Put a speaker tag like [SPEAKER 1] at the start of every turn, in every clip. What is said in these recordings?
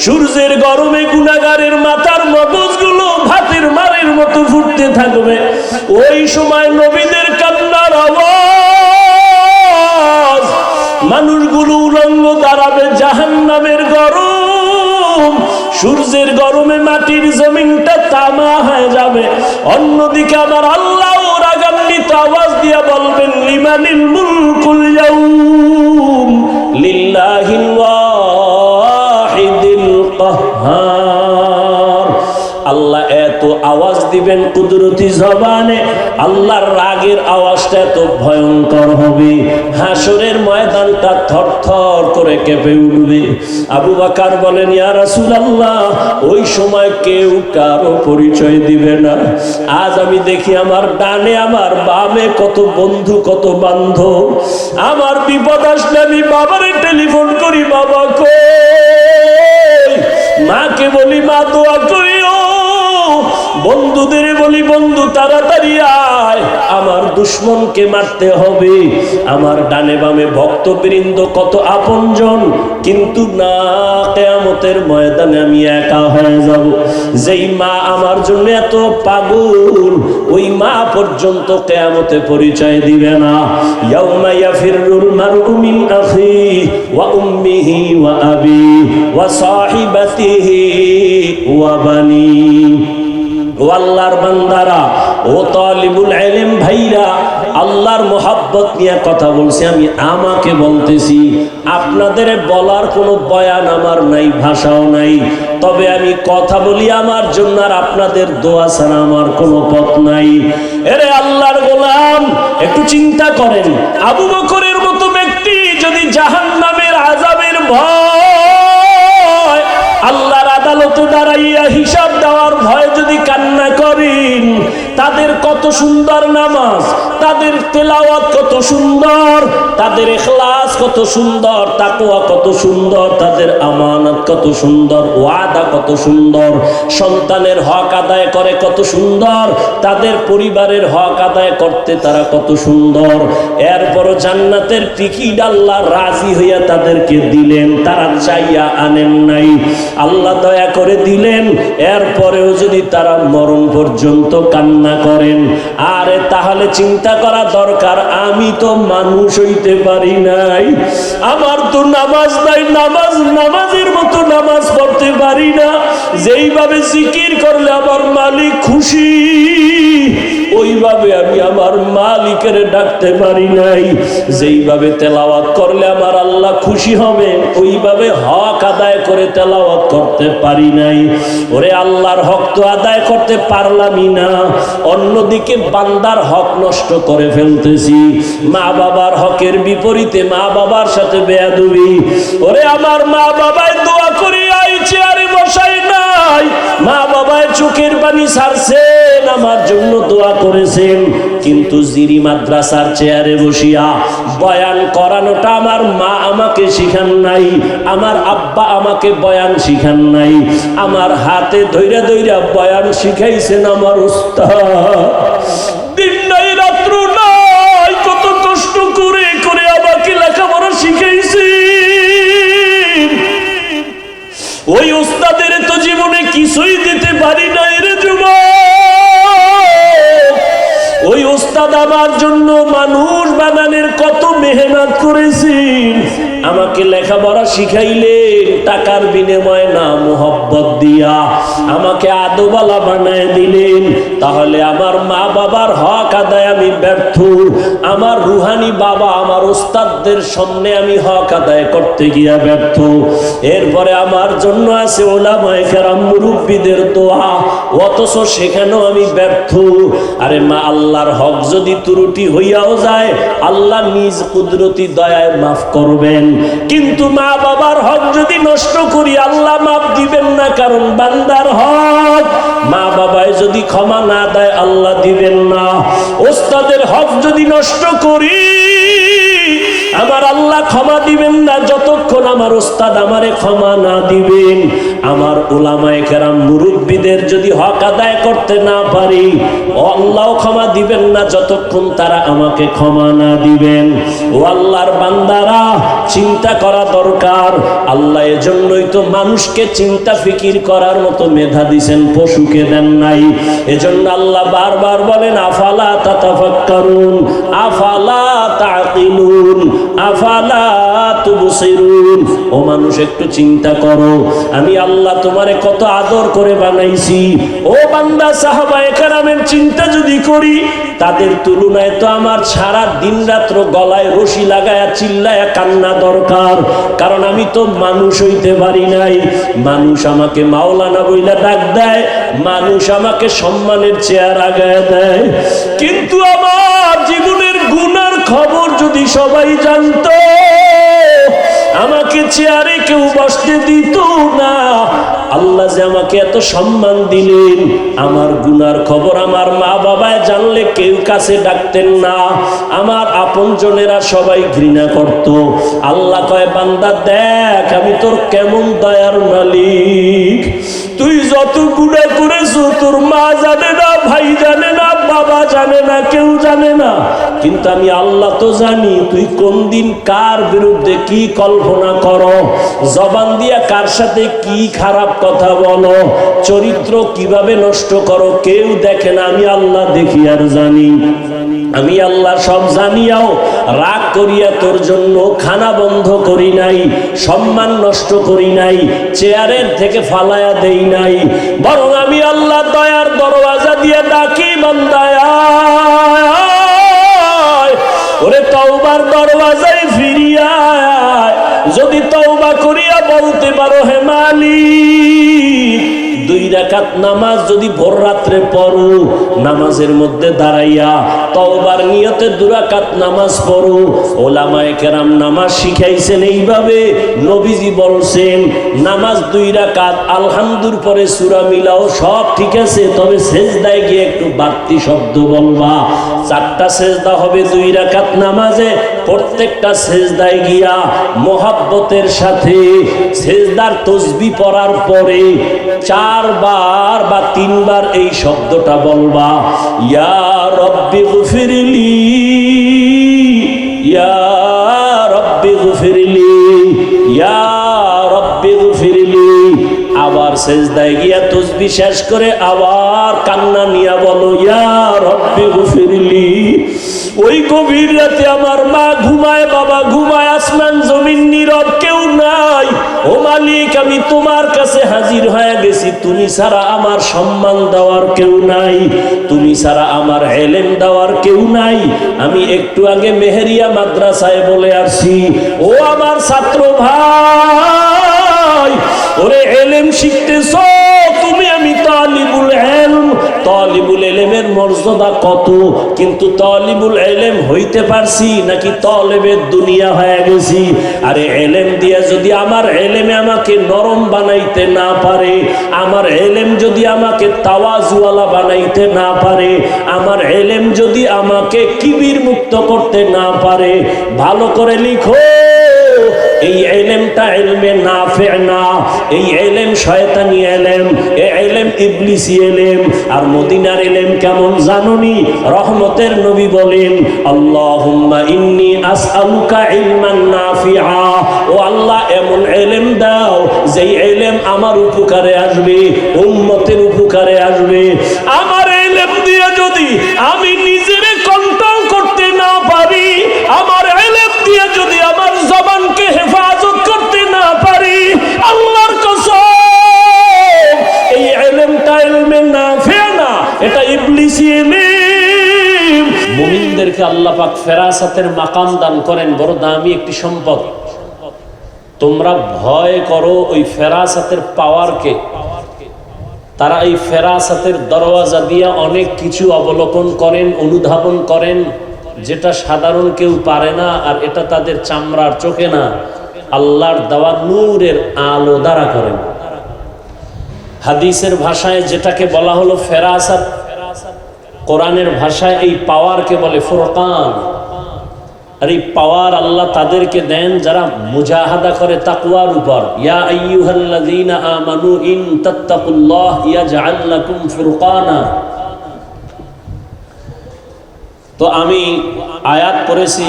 [SPEAKER 1] সূর্যের গরমে গুনাহগারের মাথার মগজগুলো ভাতের মারের মতো ফুটতে থাকবে। ওই সময় নবীদের কান্নার আওয়াজ, মানুষগুলো উলঙ্গ দাঁড়াবে, জাহান্নামের গরম, সূর্যের গরমে মাটির জমিনটা তামা হয়ে যাবে। অন্যদিকে আমার আল্লাহ রাগান্বিত আওয়াজ দিয়া বলবেন, লিমানিল মুলকুল ইয়াউম লিল্লাহিল ওয়াহিদিল কাহ্হার। আল্লাহ এত আওয়াজ দিবেন কুদরতি জবানে, আল্লাহর রাগের আওয়াজটা এত ভয়ঙ্কর হবে, হাসরের ময়দানটা থরথর করে কেঁপে উঠবে। আবু বকর বলেন, ইয়া রাসূলুল্লাহ, ওই সময় কেউ কারো পরিচয় দিবে না। আজ আমি দেখি আমার ডানে আমার বামে কত বন্ধু, কত বান্ধব। আমার বিপদ আসলে আমি বাবারে টেলিফোন করি, বাবা কই, মাকে বলি মা দোয়া করিও, বন্ধুদের বলি বন্ধু তাড়াতাড়ি আয়, আমার দুশমনকে মারতে হবে। আমার ডানে বামে ভক্তবৃন্দ কত আপনজন, কিন্তু না, কিয়ামতের ময়দানে আমি একা হয়ে যাব। যেই মা আমার জন্য এত পাগল, ওই মা পর্যন্ত কিয়ামতে পরিচয় দিবে না। ইয়াউমা ইয়াফিরুল মারউ মিন আখি ওয়া উম্মিহি ওয়া আবি ওয়া সাহিবাতিহি ওয়া বানি। ও আল্লাহর বান্দারা, ও তালিবুল ইলম ভাইরা, আল্লাহর মোহাব্বত নিয়ে কথা বলছি, আমি আমাকে বলতেছি। আপনাদের বলার কোনো বয়ান আমার নাই, ভাষাও নাই, তবে আমি কথা বলি আমার জন্য, আর আপনাদের দোয়া ছাড়া আমার কোনো পথ নাই। এরে আল্লাহর গোলাম, একটু চিন্তা করেন, আবু বকরের মতো ব্যক্তি যদি জাহান্নামের আযাবের ভয়, আল্লাহর আদালতে দাঁড়াইয়া হিসাব দেওয়ার ভয় যদি কান্না করেন, তাদের কত সুন্দর নামাজ, তাদের তেলাওয়াত কত সুন্দর, তাদের ইখলাস কত সুন্দর, তাকওয়া কত সুন্দর, তাদের আমানত কত সুন্দর, ওয়াদা কত সুন্দর, সন্তানের হক আদায় করে কত সুন্দর, তাদের পরিবারের হক আদায় করতে তারা কত সুন্দর। এরপরও জান্নাতের টিকিট আল্লাহ রাজি হইয়া তাদেরকে দিলেন, তারা চাইয়া আনেন নাই, আল্লাহ দয়া করে দিলেন। এরপরেও যদি তারা মরণ পর্যন্ত কান্না করেন, আরে তাহলে চিন্তা করা দরকার, আমি তো মানুষ হইতে পারি নাই, আমার তো নামাজ নাই, নামাজের মতো নামাজ পড়তে পারি না, যেইভাবে জিকির করলে আমার মালিক খুশি, ওইভাবে আমি আমার মালিকের ডাকতে পারি নাই, যেইভাবে তেলাওয়াত করলে আমার আল্লাহ খুশি হবে, ওইভাবে হক আদায় করে তেলাওয়াত করতে পারি নাই। ওরে আল্লাহর হক তো আদায় করতে পারলামই না, অন্যদিকে বান্দার হক নষ্ট করে ফেলতেছি, মা বাবার হকের বিপরীতে মা বাবার সাথে বেয়াদবি। ওরে আমার মা বাবায় দোয়া করি আই চেয়ারে বসাই নাই, মা বাবায় চোখের পানি ছাড়ছেন, আমার জন্য দোয়া করেছেন, কিন্তু জিরি মাদ্রাসার চেয়ারে বসিয়া বয়ান করানোটা আমার মা আমাকে শিখান নাই, আমার আব্বা আমাকে বয়ান শিখান নাই, আমার হাতে ধইরা ধইরা বয়ান শিখাইছেন আমার উস্তাদ। দিন নাই রাত্র নাই, কত কষ্ট করে করে আমাকে লেখাপড়া শিখাইছে। ওই উস্তাদের তো জীবনে কিছুই দিতে পারি নাই রে যুবক। ওই উস্তাদ আমার জন্য মানুষ বানানোর কত মেহনত করেছেন, আমাকে লেখাপড়া শিখাইলেন টাকার বিনিময়ে না, মোহব্বত দিয়া আমাকে আদওয়ালা বানায় দিলেন। তাহলে আমার মা বাবার হক আদায় আমি ব্যর্থ, আমার রুহানি বাবা আমার উস্তাদদের সামনে আমি হক আদায় করতে গিয়া ব্যর্থ। এরপরে আমার জন্য আছে ওলামায়ে কেরাম মুরব্বিদের দোয়া, অথচ সেখানেও আমি ব্যর্থ। আরে মা, আল্লাহর হক যদি ত্রুটি হইয়াও যায়, আল্লাহ নিজ কুদরতি দয়ায় মাফ করবেন, কিন্তু মা বাবার হক যদি নষ্ট করি আল্লাহ মাফ দিবেন না, কারণ বান্দার হক মা বাবায় যদি ক্ষমা না দেয় আল্লাহ দিবেন না। ওস্তাদের হক যদি নষ্ট করি আমার আল্লাহ ক্ষমা দিবেন না, যতক্ষণ আমার ওস্তাদ আমারে ক্ষমা না দিবেন। আমার উলামায়ে কেরাম মুরব্বীদের যদি হক আদায় করতে না পারি, আল্লাহ ক্ষমা দিবেন না যতক্ষণ তারা আমাকে ক্ষমা না দিবেন। ও আল্লাহর বান্দারা, চিন্তা করা দরকার। আল্লাহ এজন্যই তো মানুষকে চিন্তা ফিকির করার মতো মেধা দিছেন, পশুকে দেন নাই। এজন্য আল্লাহ বারবার বলেন আফালা তাতাফাক্কারুন, আফালা তাকিলুন, আফালা তুবসিরুন। ও মানুষ, একটু চিন্তা করো, আমি আল্লাহ তোমারে কত আদর করে বানাইছি। ও বান্দা, সাহাবায়ে কেরামের চিন্তা যদি করি, তাদের তুলনায় তো আমার সারা দিন রাত্র গলায় রশি লাগায়া চিল্লায়া কান্না দরকার। কারণ আমি তো মানুষ হইতে পারি নাই। মানুষ আমাকে মাওলানা বইলা ডাক দেয়, মানুষ আমাকে সম্মানের চেয়ার আগায় দেয়। কিন্তু আমার জীবনের গুনার খবর যদি সবাই জানতো, আমাকে চেয়ারে কেউ বসতে দিত না। আল্লাহ যে আমাকে এত সম্মান দিলেন, আমার গুনার খবর আমার মা বাবায় জানলে কেউ কাছে ডাকতেন না, আমার আপনজনেরা সবাই ঘৃণা করত। আল্লাহ কয়, বান্দা দেখ আমি তোর কেমন দয়ার মালিক। তুই যত গুনাহ করেছো তোর মা জানে না, ভাই জানে না, বাবা জানে না, কেউ জানে না, কিন্তু আমি আল্লাহ তো জানি তুই কোন দিন কার বিরুদ্ধে কি কল্পনা করো, জবান দিয়া কার সাথে কি খারাপ কথা বলো, চরিত্র কিভাবে নষ্ট করো, কেউ দেখে না, আমি আল্লাহ দেখি আর জানি। আমি আল্লাহ সব জানিয়াও রাগ করিয়া তোর জন্য খানা বন্ধ করি নাই, সম্মান নষ্ট করি নাই, চেয়ারের থেকে ফালায়া দেই নাই, বরং আমি আল্লাহ দয়ার দরওয়াজা দিয়ে ডাকি, বান্দায় ওরে তওবার দরওয়াজায় ফিরিয়া আয়। যদি তওবা করিয়া বলতে পারো, হে মালিক, 2 রাকাত নামাজ যদি ভোর রাত্রে পড়ো, নামাজের মধ্যে দাঁড়াইয়া তওবার নিয়তে 2 রাকাত নামাজ পড়ো। ওলামায়ে কেরাম নামাজ শিখাইছেন এইভাবে। নবীজি বলছেন নামাজ 2 রাকাত, আলহামদুর পরে সূরা মিলাও, সব ঠিক আছে, তবে সেজদায় গিয়ে একটু বাড়তি শব্দ বলবা। 4টা সেজদা হবে 2 রাকাত নামাজে। প্রত্যেকটা সেজদায় গিয়া মোহাব্বতের সাথে সেজদার তাসবিহ পড়ার পরে 4 বার বা 3 বার এই শব্দটা বলবা, ইয়া রব্বি গফিরলি, ইয়া রব্বি গফিরলি, ইয়া রব্বি গফিরলি। আবার সেজদায় গিয়া তাসবিহ শেষ করে আবার কান্না নিয়া বলো, ইয়া রব্বি গফিরলি। ওই গভীর রাতে আমার মা ঘুমায়, বাবা ঘুমায়, আসমান জমিন নীরব, কেউ নাই। ও মালিক, আমি তোমার কাছে হাজির হয়ে গেছি, তুমি ছাড়া আমার সম্মান দেওয়ার কেউ নাই, তুমি ছাড়া আমার ইলম দেওয়ার কেউ নাই। আমি একটু আগে মেহেরিয়া মাদ্রাসায় বলে আসছি, ও আমার ছাত্র ভাই, ওরে ইলম শিখতেছো তুমি, আমি তালিবুল ইলম। তালিবুল ইলমের মর্যাদা কত, কিন্তু তালিবুল ইলম হইতে পারছি নাকি তালেবের দুনিয়া হয়ে গেছি? আরে ইলম দিয়া যদি আমার ইলমে আমাকে নরম বানাইতে না পারে, আমার ইলম যদি আমাকে তাওয়াজুওয়ালা বানাইতে না পারে, আমার ইলম যদি আমাকে কিবির মুক্ত করতে না পারে, ভালো করে লিখো, এই ইলমটা ইলমে নাফি না, এই ইলম শয়তানি ইলম, এই ইলম ইবলিসি ইলম। আর মদিনার ইলম কেমন জানোনি? রহমতের নবী বলেন, আল্লাহুম্মা ইন্নী আসআলুকা ইলমান নাফিআ। ও আল্লাহ, এমন ইলম দাও যেই ইলম আমার উপকারে আসবে, উম্মতের উপকারে আসবে। আমার ইলম দিয়ে যদি আমি নিজেরে কন্ট্রোল করতে না পারি, আমার ইলম দিয়ে যদি আমার জবানকে হেফাজত করতে না পারি, আল্লাহর কসম এই ইলমটা ইলমে নাফি না, এটা ইবলিসি ইলম। মুমিনদেরকে আল্লাহ পাক ফেরাসাতের মাকাম দান করেন, বড় দামি একটি সম্পদ। তোমরা ভয় করো ওই ফেরাসাতের পাওয়ারকে। তারা এই ফেরাসাতের দরওয়াজা দিয়ে অনেক কিছু অবলোকন করেন, অনুধাবন করেন, যেটা সাধারণ কেউ পারে না। আর এটা তাদের চামড়ার চোখে না, আল্লাহর দেওয়া নূরের আলো দ্বারা করেন। হাদিসের ভাষায় যেটাকে বলা হলো ফেরাসাত, কোরআনের ভাষায় এই পাওয়ারকে বলে ফুরকান। আর এই পাওয়ার আল্লাহ তাদেরকে দেন যারা মুজাহাদা করে তাকওয়ার উপর। ইয়া আইয়ুহাল্লাযীনা আমানু ইন তাত্তাকুল্লাহ ইয়াজআল লাকুম ফুরকানা। তো আমি আয়াত পড়েছি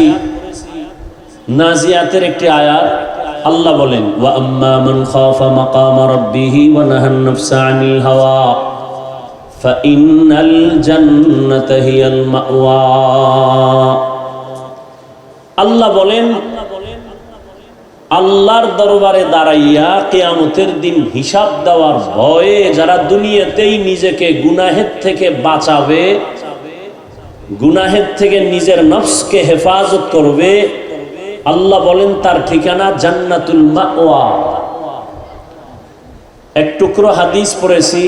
[SPEAKER 1] নাজিয়াতের একটি আয়াত। আল্লাহ বলেন ওয়া আম্মা মান খাফা মাকামা রাব্বিহি ওয়া নাহান নাফসা আনিল হাওয়া ফাইন্নাল জান্নাতা হিয়াল মাওয়া। আল্লাহ বলেন আল্লাহর দরবারে দাঁড়াইয়া কিয়ামতের দিন হিসাব দেওয়ার ভয়ে যারা দুনিয়াতেই নিজেকে গুনাহের থেকে বাঁচাবে, গুনাহের থেকে নিজের নফসকে হেফাজত করবে, আল্লাহ বলেন তার ঠিকানা জান্নাতুল মাওয়া। এক টুকরো হাদিস পড়েছি,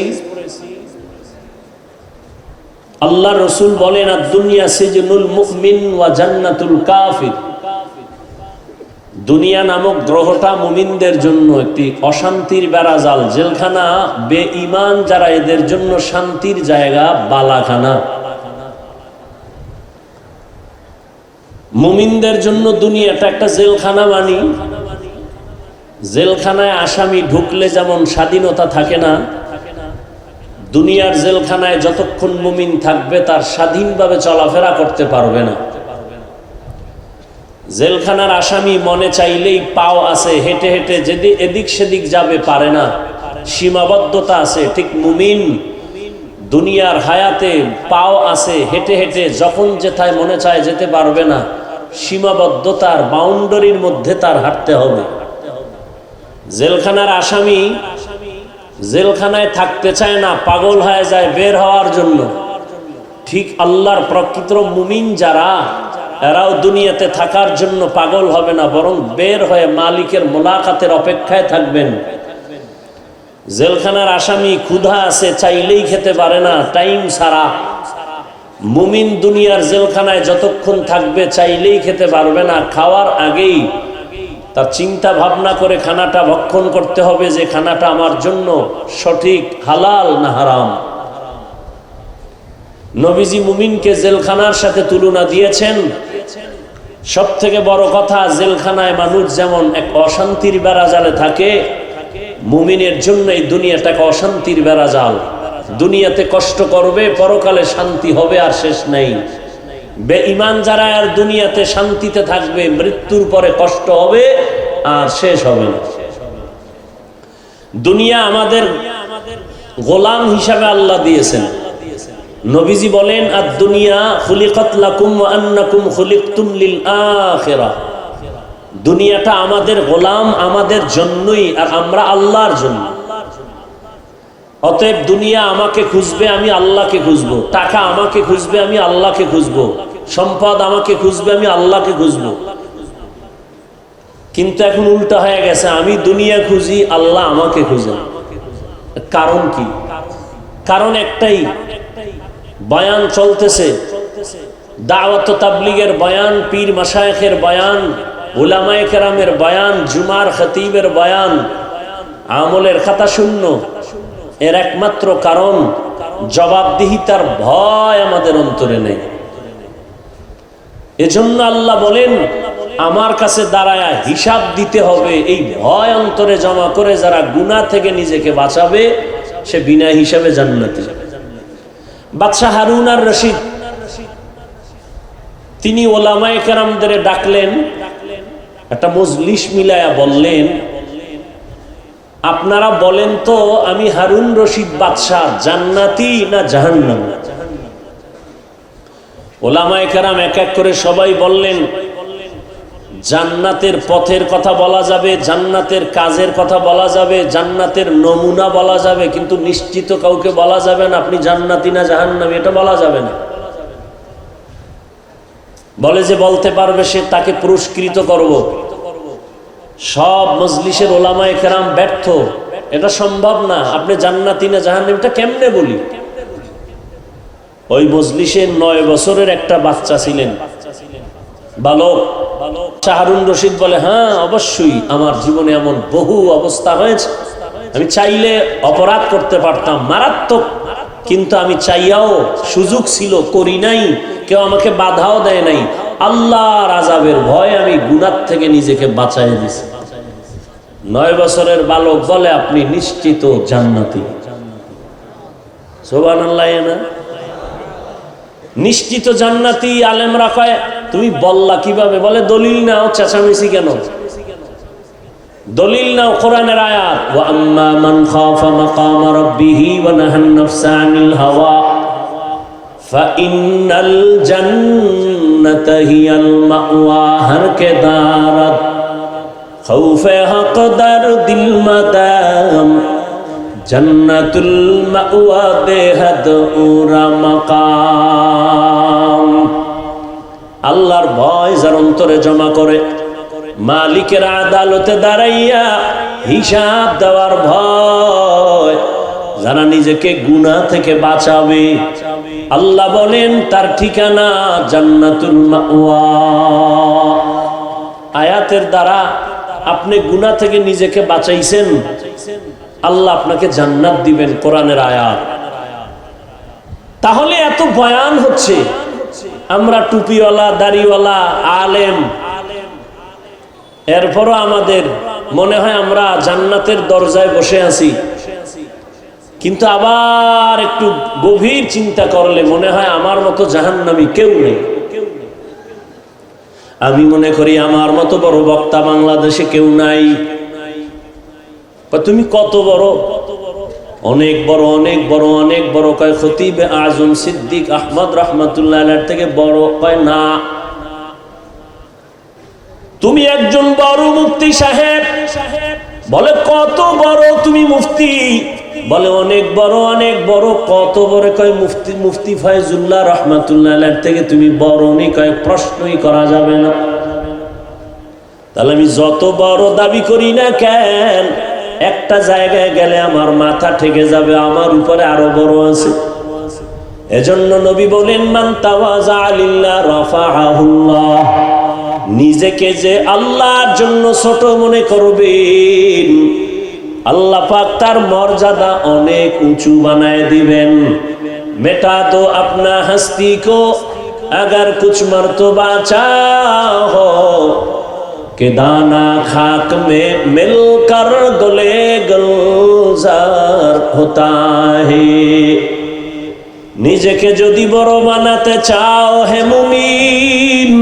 [SPEAKER 1] আল্লাহ রসুল বলেন আদ-দুনিয়া সিজনুল মুমিন ওয়া জান্নাতুল কাফির। দুনিয়া নামক গ্রহটা মুমিনদের জন্য একটি অশান্তির বেড়াজাল, জেলখানা। বেঈমান যারা এদের জন্য শান্তির জায়গা, বালাখানা। মুমিনদের জন্য দুনিয়াটা একটা জেলখানা। মানি জেলখানায় আসামি ঢুকলে যেমন স্বাধীনতা থাকে না, দুনিয়ার জেলখানায় যতক্ষণ মুমিন থাকবে তার স্বাধীনভাবে চলাফেরা করতে পারবে না। জেলখানার আসামি মনে চাইলেই পাও আছে, হেঁটে হেঁটে যদি এদিক সেদিক যাবে পারে না, সীমাবদ্ধতা আছে। ঠিক মুমিন দুনিয়ার হায়াতে পাও আছে, হেঁটে হেঁটে যখন যেথায় মনে চায় যেতে পারবে না, সীমাবদ্ধতার বাউন্ডারির মধ্যে তার হাঁটতে হবে। জেলখানার আসামি জেলখানায় থাকতে চায় না, পাগল হয়ে যায় বের হওয়ার জন্য। ঠিক আল্লাহর প্রকৃত মুমিন যারা, এরাও দুনিয়াতে থাকার জন্য পাগল হবে না, বরং বের হয়ে মালিকের মোলাকাতের অপেক্ষায় থাকবেন। জেলখানার আসামি ক্ষুধা আছে, চাইলেই খেতে পারে না, টাইম ছাড়া। মুমিন দুনিয়ার জেলখানায় যতক্ষণ থাকবে চাইলেই খেতে পারবে না, খাওয়ার আগেই তার চিন্তা ভাবনা করে খানাটা ভক্ষণ করতে হবে যে খানাটা আমার জন্য সঠিক, হালাল না হারাম। নবীজি মুমিনকে জেলখানার সাথে তুলনা দিয়েছেন। সব থেকে বড় কথা, জেলখানায় মানুষ যেমন এক অশান্তির বেড়াজালে থাকে, মুমিনের জন্য এই দুনিয়াটাকে অশান্তির বেড়াজাল। দুনিয়াতে কষ্ট করবে, পরকালে শান্তি হবে আর শেষ নেই। বেঈমান যারা আর দুনিয়াতে শান্তিতে থাকবে, মৃত্যুর পরে কষ্ট হবে আর শেষ হবে না। দুনিয়া আমাদের গোলাম হিসাবে আল্লাহ দিয়েছেন। নবীজি বলেন আদ-দুনিয়া খুলিকাত লাকুম ওয়া আন্নাকুম খুলিকতুম লিল আখিরাহ। দুনিয়াটা আমাদের গোলাম, আমাদের জন্যই, আর আমরা আল্লাহর জন্য। অতএব দুনিয়া আমাকে খুঁজবে, আমি আল্লাহকে খুঁজবো। টাকা আমাকে খুঁজবে, আমি আল্লাহকে খুঁজবো। সম্পদ আমাকে খুঁজবে, আমি আল্লাহকে খুঁজবো। কিন্তু এখন উল্টা হয়ে গেছে, আমি দুনিয়া খুঁজি, আল্লাহ আমাকে খুঁজে। কারণ কি? কারণ একটাই, বয়ান চলতেছে, দাওয়াত ও তাবলীগের বয়ান, পীর মাশায়েখের বয়ান, উলামায়ে কেরামের বয়ান, জুমার খতিবের বয়ান, আমলের খাতা শূন্য। এর একমাত্র কারণ জবাবদিহিতার ভয় আমাদের অন্তরে নেই। এজন্য আল্লাহ বলেন আমার কাছে দাঁড়ায়া হিসাব দিতে হবে। এই ভয় অন্তরে জমা করে যারা গুনাহ থেকে নিজেকে বাঁচাবে, সে বিনা হিসাবে জান্নাতে যাবে। বাদশাহ হারুন আর রশিদ তিনি ওলামায়ে কেরামদের ডাকলেন, একটা মজলিস মিলায়া বললেন, আপনারা বলেন তো আমি হারুন রশিদ বাদশাহ জান্নাতি না জাহান্নামী? ওলামায়ে কেরাম এক এক করে সবাই বললেন, জান্নাতের পথের কথা বলা যাবে, জান্নাতের কাজের কথা বলা যাবে, জান্নাতের নমুনা বলা যাবে, কিন্তু নিশ্চিত কাউকে বলা যাবে না আপনি জান্নাতি না জাহান্নামী, এটা বলা যাবে না। বলে যে বলতে পারবে সে তাকে পুরস্কৃত করব। সব মজলিসের ওলামায়ে কেরাম ব্যর্থ, এটা সম্ভব না। আপনি জান্নাতি না জাহান্নামী এটা কেমনে বলি? ওই মজলিসে 9 বছরের একটা বাচ্চা ছিলেন, বালক। হারুন রশিদ বলে, হ্যাঁ অবশ্যই আমার জীবনে এমন বহু অবস্থা হয়েছে, আমি চাইলে অপরাধ করতে পারতাম মারাত্মক, কিন্তু আমি চাইয়াও সুযোগ ছিল, করি নাই, কেউ আমাকে বাধাও দেয় নাই। আল্লাহর আযাবের ভয় আমি গুনাহ থেকে নিজেকে বাঁচাই দিছি। 9 বছরের বালক বলে আপনি নিশ্চিত জান্নাতি। সুবহানাল্লাহ না? নিশ্চিত জান্নাতি। আলেমরা কয় তুমি বললা কিভাবে? বলে দলিল নাও, চেঁচামেচি কেন? দলিল নাও, কোরআনের আয়াত, ওয়া আম্মা মান খাফা মাকামা রাব্বিহি ওয়া নাহান নাফসা আনিল হাওয়া ফাইন্নাল জান্নাতা হিয়াল মাওয়া। হর কে দারাত খৌফে হক দার দিল মাদাম জান্নাতুল মাওয়া বেহাদ উরা মাকাম। আল্লাহর ভয় যার অন্তরে জমা করে, মালিকের আদালতে দাঁড়াইয়া হিসাব দেওয়ার ভয়, যারা নিজেকে গুনাহ থেকে বাঁচাবে, আল্লাহ বলেন তার ঠিকানা জান্নাতুল মাওয়া। আয়াতের দ্বারা আপনি গুনাহ থেকে নিজেকে বাঁচাইছেন, আল্লাহ আপনাকে জান্নাত দিবেন, কোরআনের আয়াত। তাহলে এত বয়ান হচ্ছে, আমরা টুপিওয়ালা, দাড়িওয়ালা, আলেম, এরপরও আমাদের মনে হয় আমরা জান্নাতের দরজায় বসে আছি। কিন্তু আবার একটু গভীর চিন্তা করলে মনে হয় আমার মতো জাহান্নামী কেউ নেই। আমি মনে করি আমার মতো বড় বক্তা বাংলাদেশে কেউ নাই। তুমি কত বড়? অনেক বড়, অনেক বড়, অনেক বড়। কয় খতিব আজম সিদ্দিক আহমদ রহমাতুল্লাহ আলাইহির থেকে বড়? কয় না। তুমি একজন বড় মুফতি সাহেব। বলে কত বড় তুমি মুফতি? বলে অনেক বড়, অনেক বড়। কত বড়? কয় মুফতি ফয়জুল্লাহ রহমাতুল্লাহ আলাইহির থেকে তুমি বড় নি? কয় প্রশ্নই করা যাবে না। তাহলে আমি যত বড় দাবি করি না কেন, একটা জায়গায় গেলে আমার মাথা ঠেকে যাবে, আমার উপরে আরো বড় আছে। এজন্য নবী বলেন মান তাওয়াজা লিল্লাহ রাফাআহুল্লাহ। নিজেকে যে আল্লাহর জন্য ছোট মনে করবেন, আল্লাহ পাক তার মর্যাদা অনেক উঁচু বানায় দিবেন। বেটা তো আপনা হস্তি কো अगर कुछ मर्तबा चाहो कि दाना खाक में मिलकर गले गुलजार होता है। নিজেকে যদি বড় বানাতে চাও হে মুমিন,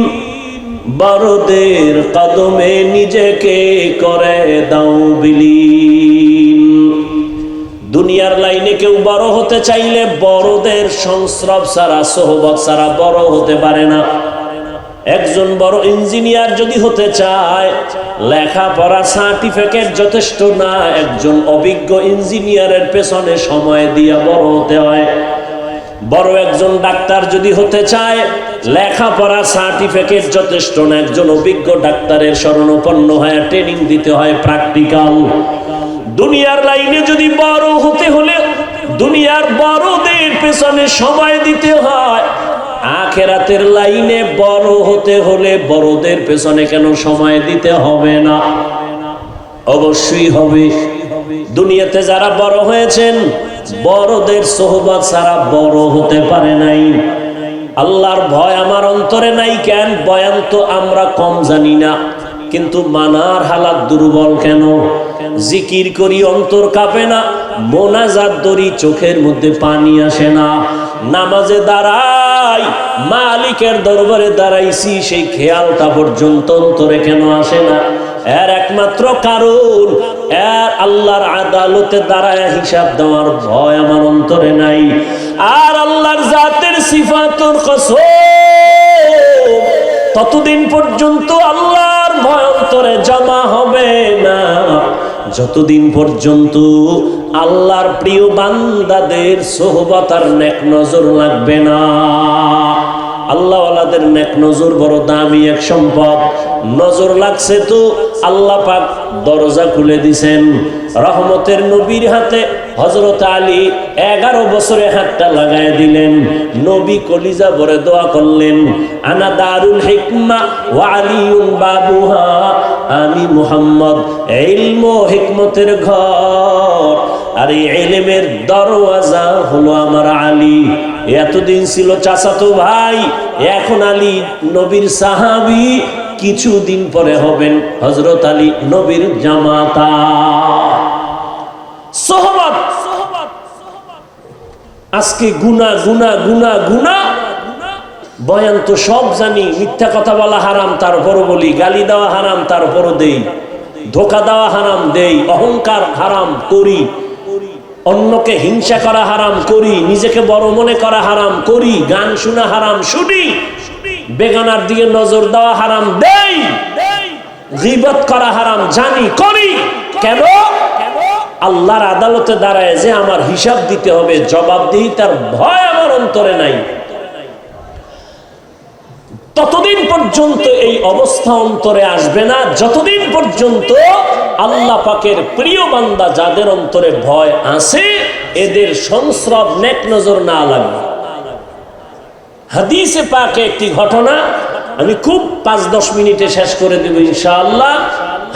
[SPEAKER 1] বড়দের কদমে নিজেকে করে দাও বিলীন। দুনিয়ার লাইনে কেউ বড় হতে চাইলে বড়দের সংস্রব ছাড়া, সোহবত ছাড়া বড় হতে পারে না। একজন বড় ইঞ্জিনিয়ার যদি হতে চায়, লেখাপড়া সার্টিফিকেট যথেষ্ট না, একজন অভিজ্ঞ ইঞ্জিনিয়ারের পেছনে সময় দিয়ে বড় হতে হয়। বড় একজন ডাক্তার যদি হতে চায়, লেখাপড়া সার্টিফিকেট যথেষ্ট না, একজন অভিজ্ঞ ডাক্তারের শরণাপন্ন হয়ে ট্রেনিং দিতে হয়, প্র্যাকটিক্যাল। দুনিয়ার লাইনে যদি বড় হতে হলে দুনিয়ার বড়দের পেছনে সময় দিতে হয়। আখিরাতের লাইনে বড় হতে হলে বড়দের পেছনে কেন সময় দিতে হবে না? অবশ্যই হবে। দুনিয়াতে যারা বড় হয়েছেন, বড়দের সোহবত ছাড়া বড় হতে পারে নাই। আল্লাহর ভয় আমার অন্তরে নাই কেন? বয়ান তো আমরা কম জানি না, কিন্তু মানার হালাত দুর্বল কেন? জিকির করি অন্তর কাঁপে না, মোনাজাত ধরি চোখের মধ্যে পানি আসে না, নামাজে দাঁড়াই মালিকের দরবারে দাঁড়াইছি সেই খেয়ালটা পর্যন্ত অন্তরে কেন আসে না? এর একমাত্র কারণ এর আল্লাহর আদালতে দাঁড়ায় হিসাব দেওয়ার ভয় আমার অন্তরে নাই। আর আল্লাহর জাতের সিফাতুর কসম, ততদিন পর্যন্ত আল্লাহর ভয় অন্তরে জমা হবে না যতদিন পর্যন্ত আল্লাহর প্রিয় বান্দাদের সোহবত আর নেক নজর লাগবে না। আল্লাহওয়ালাদের নেক নজর বড় দামি এক সম্পদ। নজর লাগছে তো আল্লাহ পাক দরজা খুলে দিছেন। রহমতের নবীর হাতে হযরত আলী 11 বছরে হাতটা লাগায় দিলেন। নবী কলিজা ভরে দোয়া করলেন, আনা দারুল হিকমা ওয়া আলিউন বাবুহা। আমি মুহাম্মদ ইলম ও হিকমতের ঘর, আর এই ইলমের দরওয়াজা হলো আমার আলী। এতদিন ছিল চাচাতো ভাই, এখন আলী নবীর সাহাবী, কিছুদিন পরে হবেন হযরত আলী নবীর জামাতা। সোহবত আজকে গুনাহ গুনাহ গুনাহ গুনাহ। বয়ান তো সব জানি, মিথ্যা কথা বলা হারাম তারপরও বলি, গালি দেওয়া হারাম তারপরও দেই, ধোঁকা দেওয়া হারাম দেই, অহংকার হারাম করি, অন্যকে হিংসা করা হারাম করি, নিজেকে বড় মনে করা হারাম করি, গান শোনা হারাম শুনি, বেগানার দিকে নজর দেওয়া হারাম দেই, গীবত করা হারাম জানি করি। কেন? আল্লাহর আদালতে দাঁড়ায় যে আমার হিসাব দিতে হবে, জবাবদিহিতার ভয় আমার অন্তরে নাই। ততদিন পর্যন্ত এই অবস্থা অন্তরে আসবে না যতদিন পর্যন্ত আল্লাহ পাকের প্রিয় বান্দা যাদের অন্তরে ভয় আছে এদের সংস্রব নেক নজর না লাগবে। হাদিসে পাকে একটি ঘটনা আমি খুব 5-10 মিনিটে শেষ করে দেব ইনশাআল্লাহ।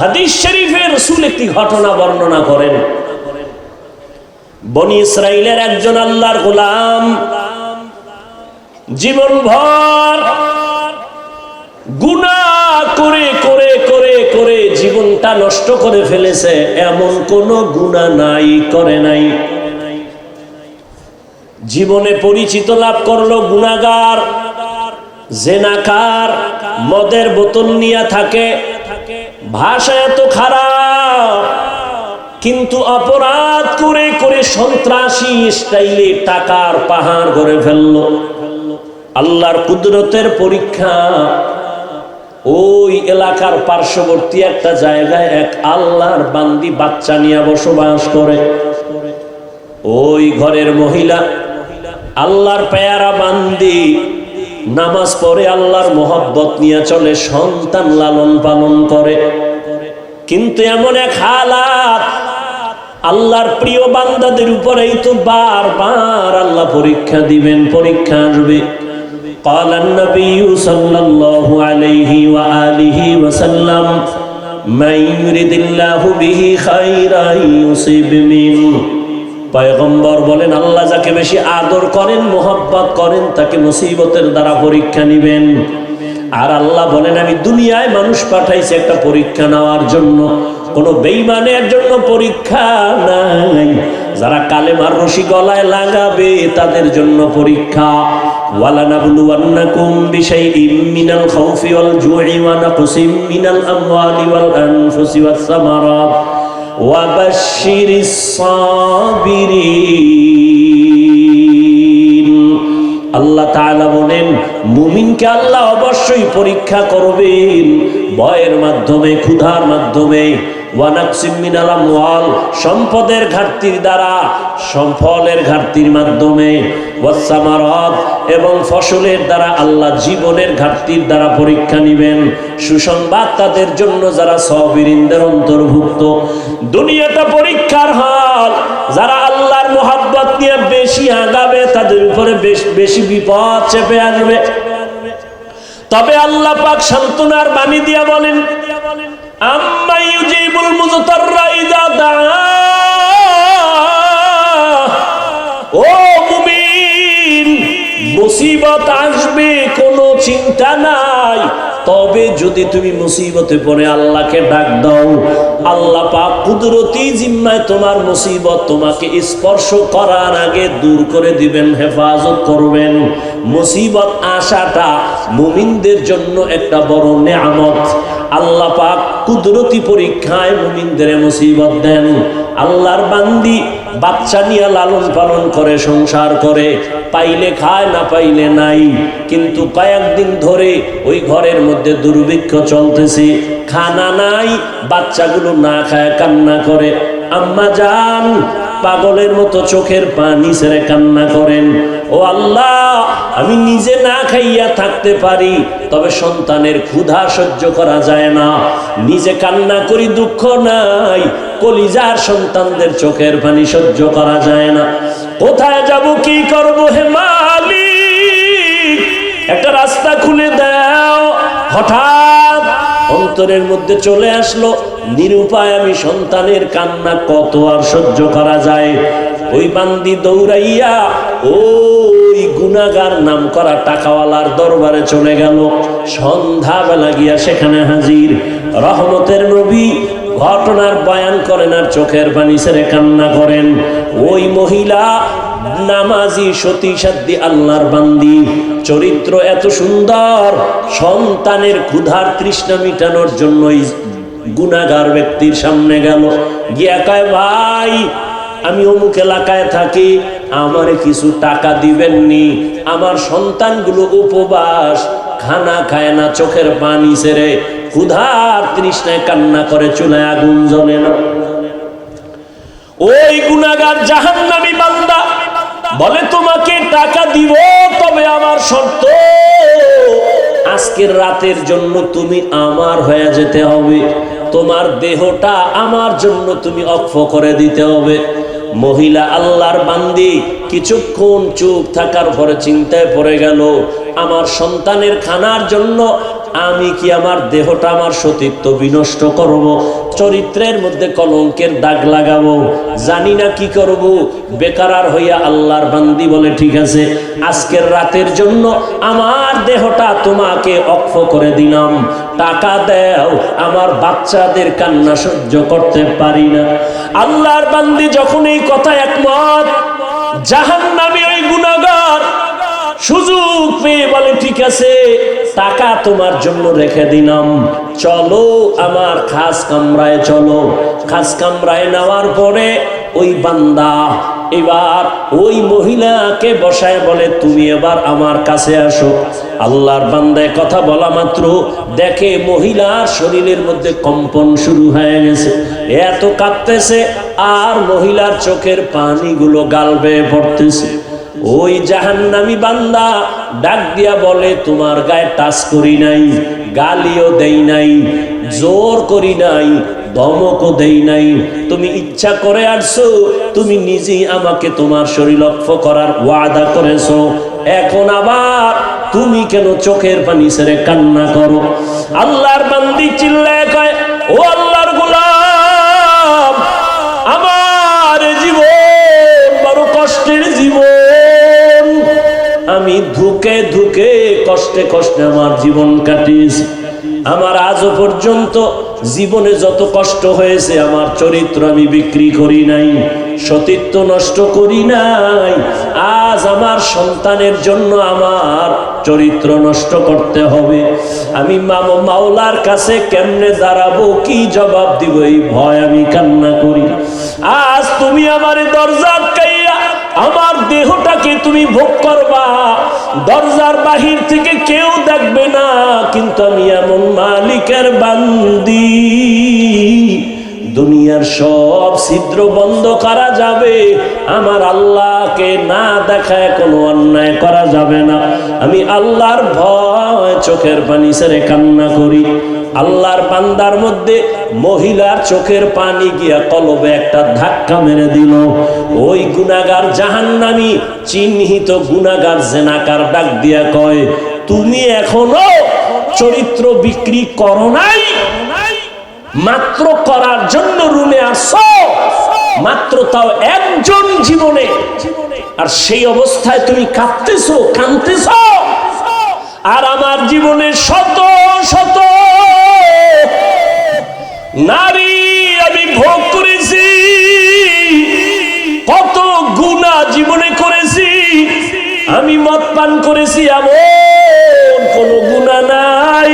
[SPEAKER 1] হাদিস শরীফে রাসূল একটি ঘটনা বর্ণনা করেন। বনি ইসরাইলের একজন আল্লাহর গোলাম জীবনভর গুনাহ করে করে করে করে জীবনটা নষ্ট করে ফেলেছে, এমন কোন গুনাহ নাই করে নাই। জীবনে পরিচিত লাভ করলো গুনাহগার, জেনাকার, মদের বোতল নিয়ে থাকে, ভাষা এত খারাপ, কিন্তু অপরাধ করে করে সন্ত্রাসী স্টাইলে টাকার পাহাড় করে ফেললো। আল্লাহর কুদরতের পরীক্ষা। ওই এলাকার পার্শ্ববর্তী একটা জায়গায় এক আল্লাহর বান্দি বাচ্চা নিয়ে বসবাস করে। ওই ঘরের মহিলা আল্লাহর পেয়ারা বান্দি, নামাজ পড়ে, আল্লাহর মোহব্বত নিয়ে চলে, সন্তান লালন পালন করে। কিন্তু এমন এক হালাত, আল্লাহর প্রিয় বান্দাদের উপরেই তো বারবার আল্লাহ পরীক্ষা দিবেন, পরীক্ষা আসবে। قال النبي صلى الله عليه وآله وسلم من يرد الله به خيرا يصيب منه। পয়গম্বর বলেন আল্লাহ যাকে বেশি আদর করেন, মোহাব্বত করেন, তাকে মুসিবতের দ্বারা পরীক্ষা নিবেন। আর আল্লাহ বলেন আমি দুনিয়ায় মানুষ পাঠাইছি একটা পরীক্ষা নেওয়ার জন্য, কোনো বেঈমানের জন্য পরীক্ষা নাই। যারা কালেমার রশি গলায় লাগাবে তাদের জন্য পরীক্ষা। ওয়ালানাবলুওয়ান্নাকুম বিশাইইম মিনাল খাউফি ওয়াল জুই ওয়া নাকসিম মিনাল আমওয়ালি ওয়াল আনফুসি ওয়াস সামারাত ওয়া বাশশিরিস সাবিরিন। আল্লাহ তাআলা বলেন মুমিনকে আল্লাহ অবশ্যই পরীক্ষা করবেন, ভয়ের মাধ্যমে, ক্ষুধার মাধ্যমে, ওয়ানাকসিম মিনাল আমওয়াল সম্পদের ঘাটতির দ্বারা, ফলের ঘাটতির মাধ্যমে, ওয়াসসামারাত এবং ফসলের দ্বারা, আল্লাহ জীবনের ঘাটতির দ্বারা পরীক্ষা নেবেন। সুসংবাদ তাদের জন্য যারা সাবিরিনদের অন্তর্ভুক্ত। দুনিয়াটা পরীক্ষার হল। যারা আল্লাহর মোহাব্বত নিয়ে বেশি আগাবে তাদের উপরে বেশি বিপদ চেপে আসবে। তবে আল্লাহ পাক সান্ত্বনার বাণী দিয়া বলেন আম্মা ইউজিবুল মুযতাররা ইযা দাআ। ও মুমিন, মুসিবত আসবে কোনো চিন্তা নাই, তবে যদি তুমি মুসিবতে পড়ে আল্লাহকে ডাক দাও, আল্লাহ পাক কুদরতি জিম্মায় তোমার মুসিবত তোমাকে স্পর্শ করার আগে দূর করে দিবেন, হেফাজত করবেন। মুসিবত আসাটা মুমিনদের জন্য একটা বড় নেয়ামত। আল্লাহ পাক কুদরতি পরীক্ষায় মুমিনদের মুসিবত দেন। আল্লাহর বান্দি বাচ্চা নিয়ে লালন পালন করে, সংসার করে, পাইলে খায় না পাইলে নাই, কিন্তু কয়েকদিন ধরে ওই ঘরের মধ্যে দুর্ভিক্ষ চলতেছে, খানা নাই, বাচ্চাগুলো না খায় কান্না করে। আম্মা জান পাগলের মতো চোখের পানি ছেড়ে কান্না করেন, ও আল্লাহ আমি নিজে না খাইয়া থাকতে পারি, তবে সন্তানের ক্ষুধা সহ্য করা যায় না, নিজে কান্না করি, দুঃখ নাই, কলিজার সন্তানদের চোখের পানি সহ্য করা যায় না। কোথায় যাব, কি করব, হে মালিক একটা রাস্তা খুলে দাও। হঠাৎ অন্তরের মধ্যে চলে আসলো নিরুপায়, আমি সন্তানের কান্না কত আর সহ্য করা যায়। ওই বান্দি দৌড়াইয়া ওই গুনাহগার নাম করা টাকাওয়ালার দরবারে চলে গেল। সন্ধ্যাবেলা গিয়া সেখানে হাজির। রহমতের নবী ঘটনার বয়ান করেন আর চোখের পানি ছেড়ে কান্না করেন। ওই মহিলা নামাজি, সতী সাধ্বী, আল্লাহর বান্দি, চরিত্র এত সুন্দর, সন্তানের ক্ষুধার তৃষ্ণা মিটানোর জন্যই গুনাহগার ব্যক্তির সামনে গেল। গিয়া কয়, ভাই আমি অমুক এলাকায় থাকি, আমারে কিছু টাকা দিবেননি? আমার সন্তানগুলো উপবাস, খানা খায় না, চোখের পানি ছেড়ে ক্ষুধার তৃষ্ণায় কান্না করে, চুলায় আগুন জ্বলে না। ওই গুনাহগার জাহান্নামী বান্দা বলে, তোমাকে টাকা দিব, তবে আমার শর্ত, আজকের রাতের জন্য তুমি আমার হয়ে যেতে হবে, তোমার দেহটা আমার জন্য তুমি অক্ষ করে দিতে হবে। মহিলা আল্লাহর বান্দি কিছুক্ষণ চুপ থাকার পরে চিন্তায় পড়ে গেল, আমার সন্তানের খানার জন্য আমি কি আমার দেহটা, আমার সতীত্ব বিনষ্ট করব? চরিত্রের মধ্যে কলঙ্কের দাগ লাগাবো? জানি না কি করব। বেকারার হইয়া আল্লাহর বান্দি বলে, ঠিক আছে, আজকের রাতের জন্য আমার দেহটা তোমাকে অক্ষ করে দিলাম, টাকা দাও, আমার বাচ্চাদের কান্না সহ্য করতে পারি না। আল্লাহর বান্দি যখন এই কথা একমত, জাহান্নামী ওই গুনাহগার সুযোগ পেয়ে বলে, ঠিক আছে, টাকা তোমার জন্য রেখে দিলাম, চলো আমার খাস কামরায় চলো। খাস কামরায় নেওয়ার পরে ওই বান্দা এবার ওই মহিলাকে বসায় বলে, তুমি এবার আমার কাছে আসো। আল্লাহর বান্দায় কথা বলা মাত্র দেখে মহিলার শরীরের মধ্যে কম্পন শুরু হয়ে গেছে, এত কাঁপতেছে আর মহিলার চোখের পানিগুলো গাল বেয়ে পড়তেছে। ওই জাহান্নামী বান্দা ডাক দিয়া বলে, তোমার গায়ে টাচ করি নাই, গালিও দেই নাই, জোর করি নাই, ধমকও দেই নাই, তুমি ইচ্ছা করে আসছো, তুমি নিজেই আমাকে তোমার শরীর লক্ষ্য করার ওয়াদা করেছো, এখন আবার তুমি কেন চোখের পানি ছেড়ে কান্না করো? আল্লাহর বান্দি চিল্লায় কয়, ও আল্লাহর গোলাম, আমার জীবন বড় কষ্টের জীবন, আমি ধুকে ধুকে কষ্টে কষ্টে আমার জীবন কাটিয়েছি, আমার আজও পর্যন্ত জীবনে যত কষ্ট হয়েছে আমার চরিত্র আমি বিক্রি করি নাই, সতীত্ব নষ্ট করি নাই, আজ আমার সন্তানের জন্য আমার চরিত্র নষ্ট করতে হবে, আমি মাওলার কাছে কেমনে দাঁড়াবো, কি জবাব দিব, এই ভয় আমি কান্না করি। আজ তুমি আমার দরজা আটকাইয়া আমার দেহটাকে তুমি ভোগ করবা, দরজার বাহির থেকে কেউ দেখবে না, কিন্তু আমি এমন মালিকের বান্দি, দুনিয়ার সব ছিদ্র বন্ধ করা যাবে, আমার আল্লাহকে না দেখায় কোনো অন্যায় করা যাবে না। আমি আল্লাহর ভয় চোখের পানি ছেড়ে কান্না করি। আল্লাহর বান্দার মধ্যে মহিলার চোখের পানি গিয়া কলবে একটা ধাক্কা মেরে দিল। ওই গুনাহগার জাহান্নামী চিহ্নিত গুনাহগার জেনাকার ডাক দিয়া কয়, তুমি এখনো চরিত্র বিক্রি করো নাই? মাত্র করার জন্য রুমে আসছো, মাত্র তাও একজন জীবনে, আর সেই অবস্থায় তুমি কাঁদতেছো, কাঁদতেছো। আর আমার জীবনে শত শত নারী আমি ভোগ করেছি, কত গুনাহ জীবনে করেছি, আমি মদ পান করেছি, এমন কোন গুনাহ নাই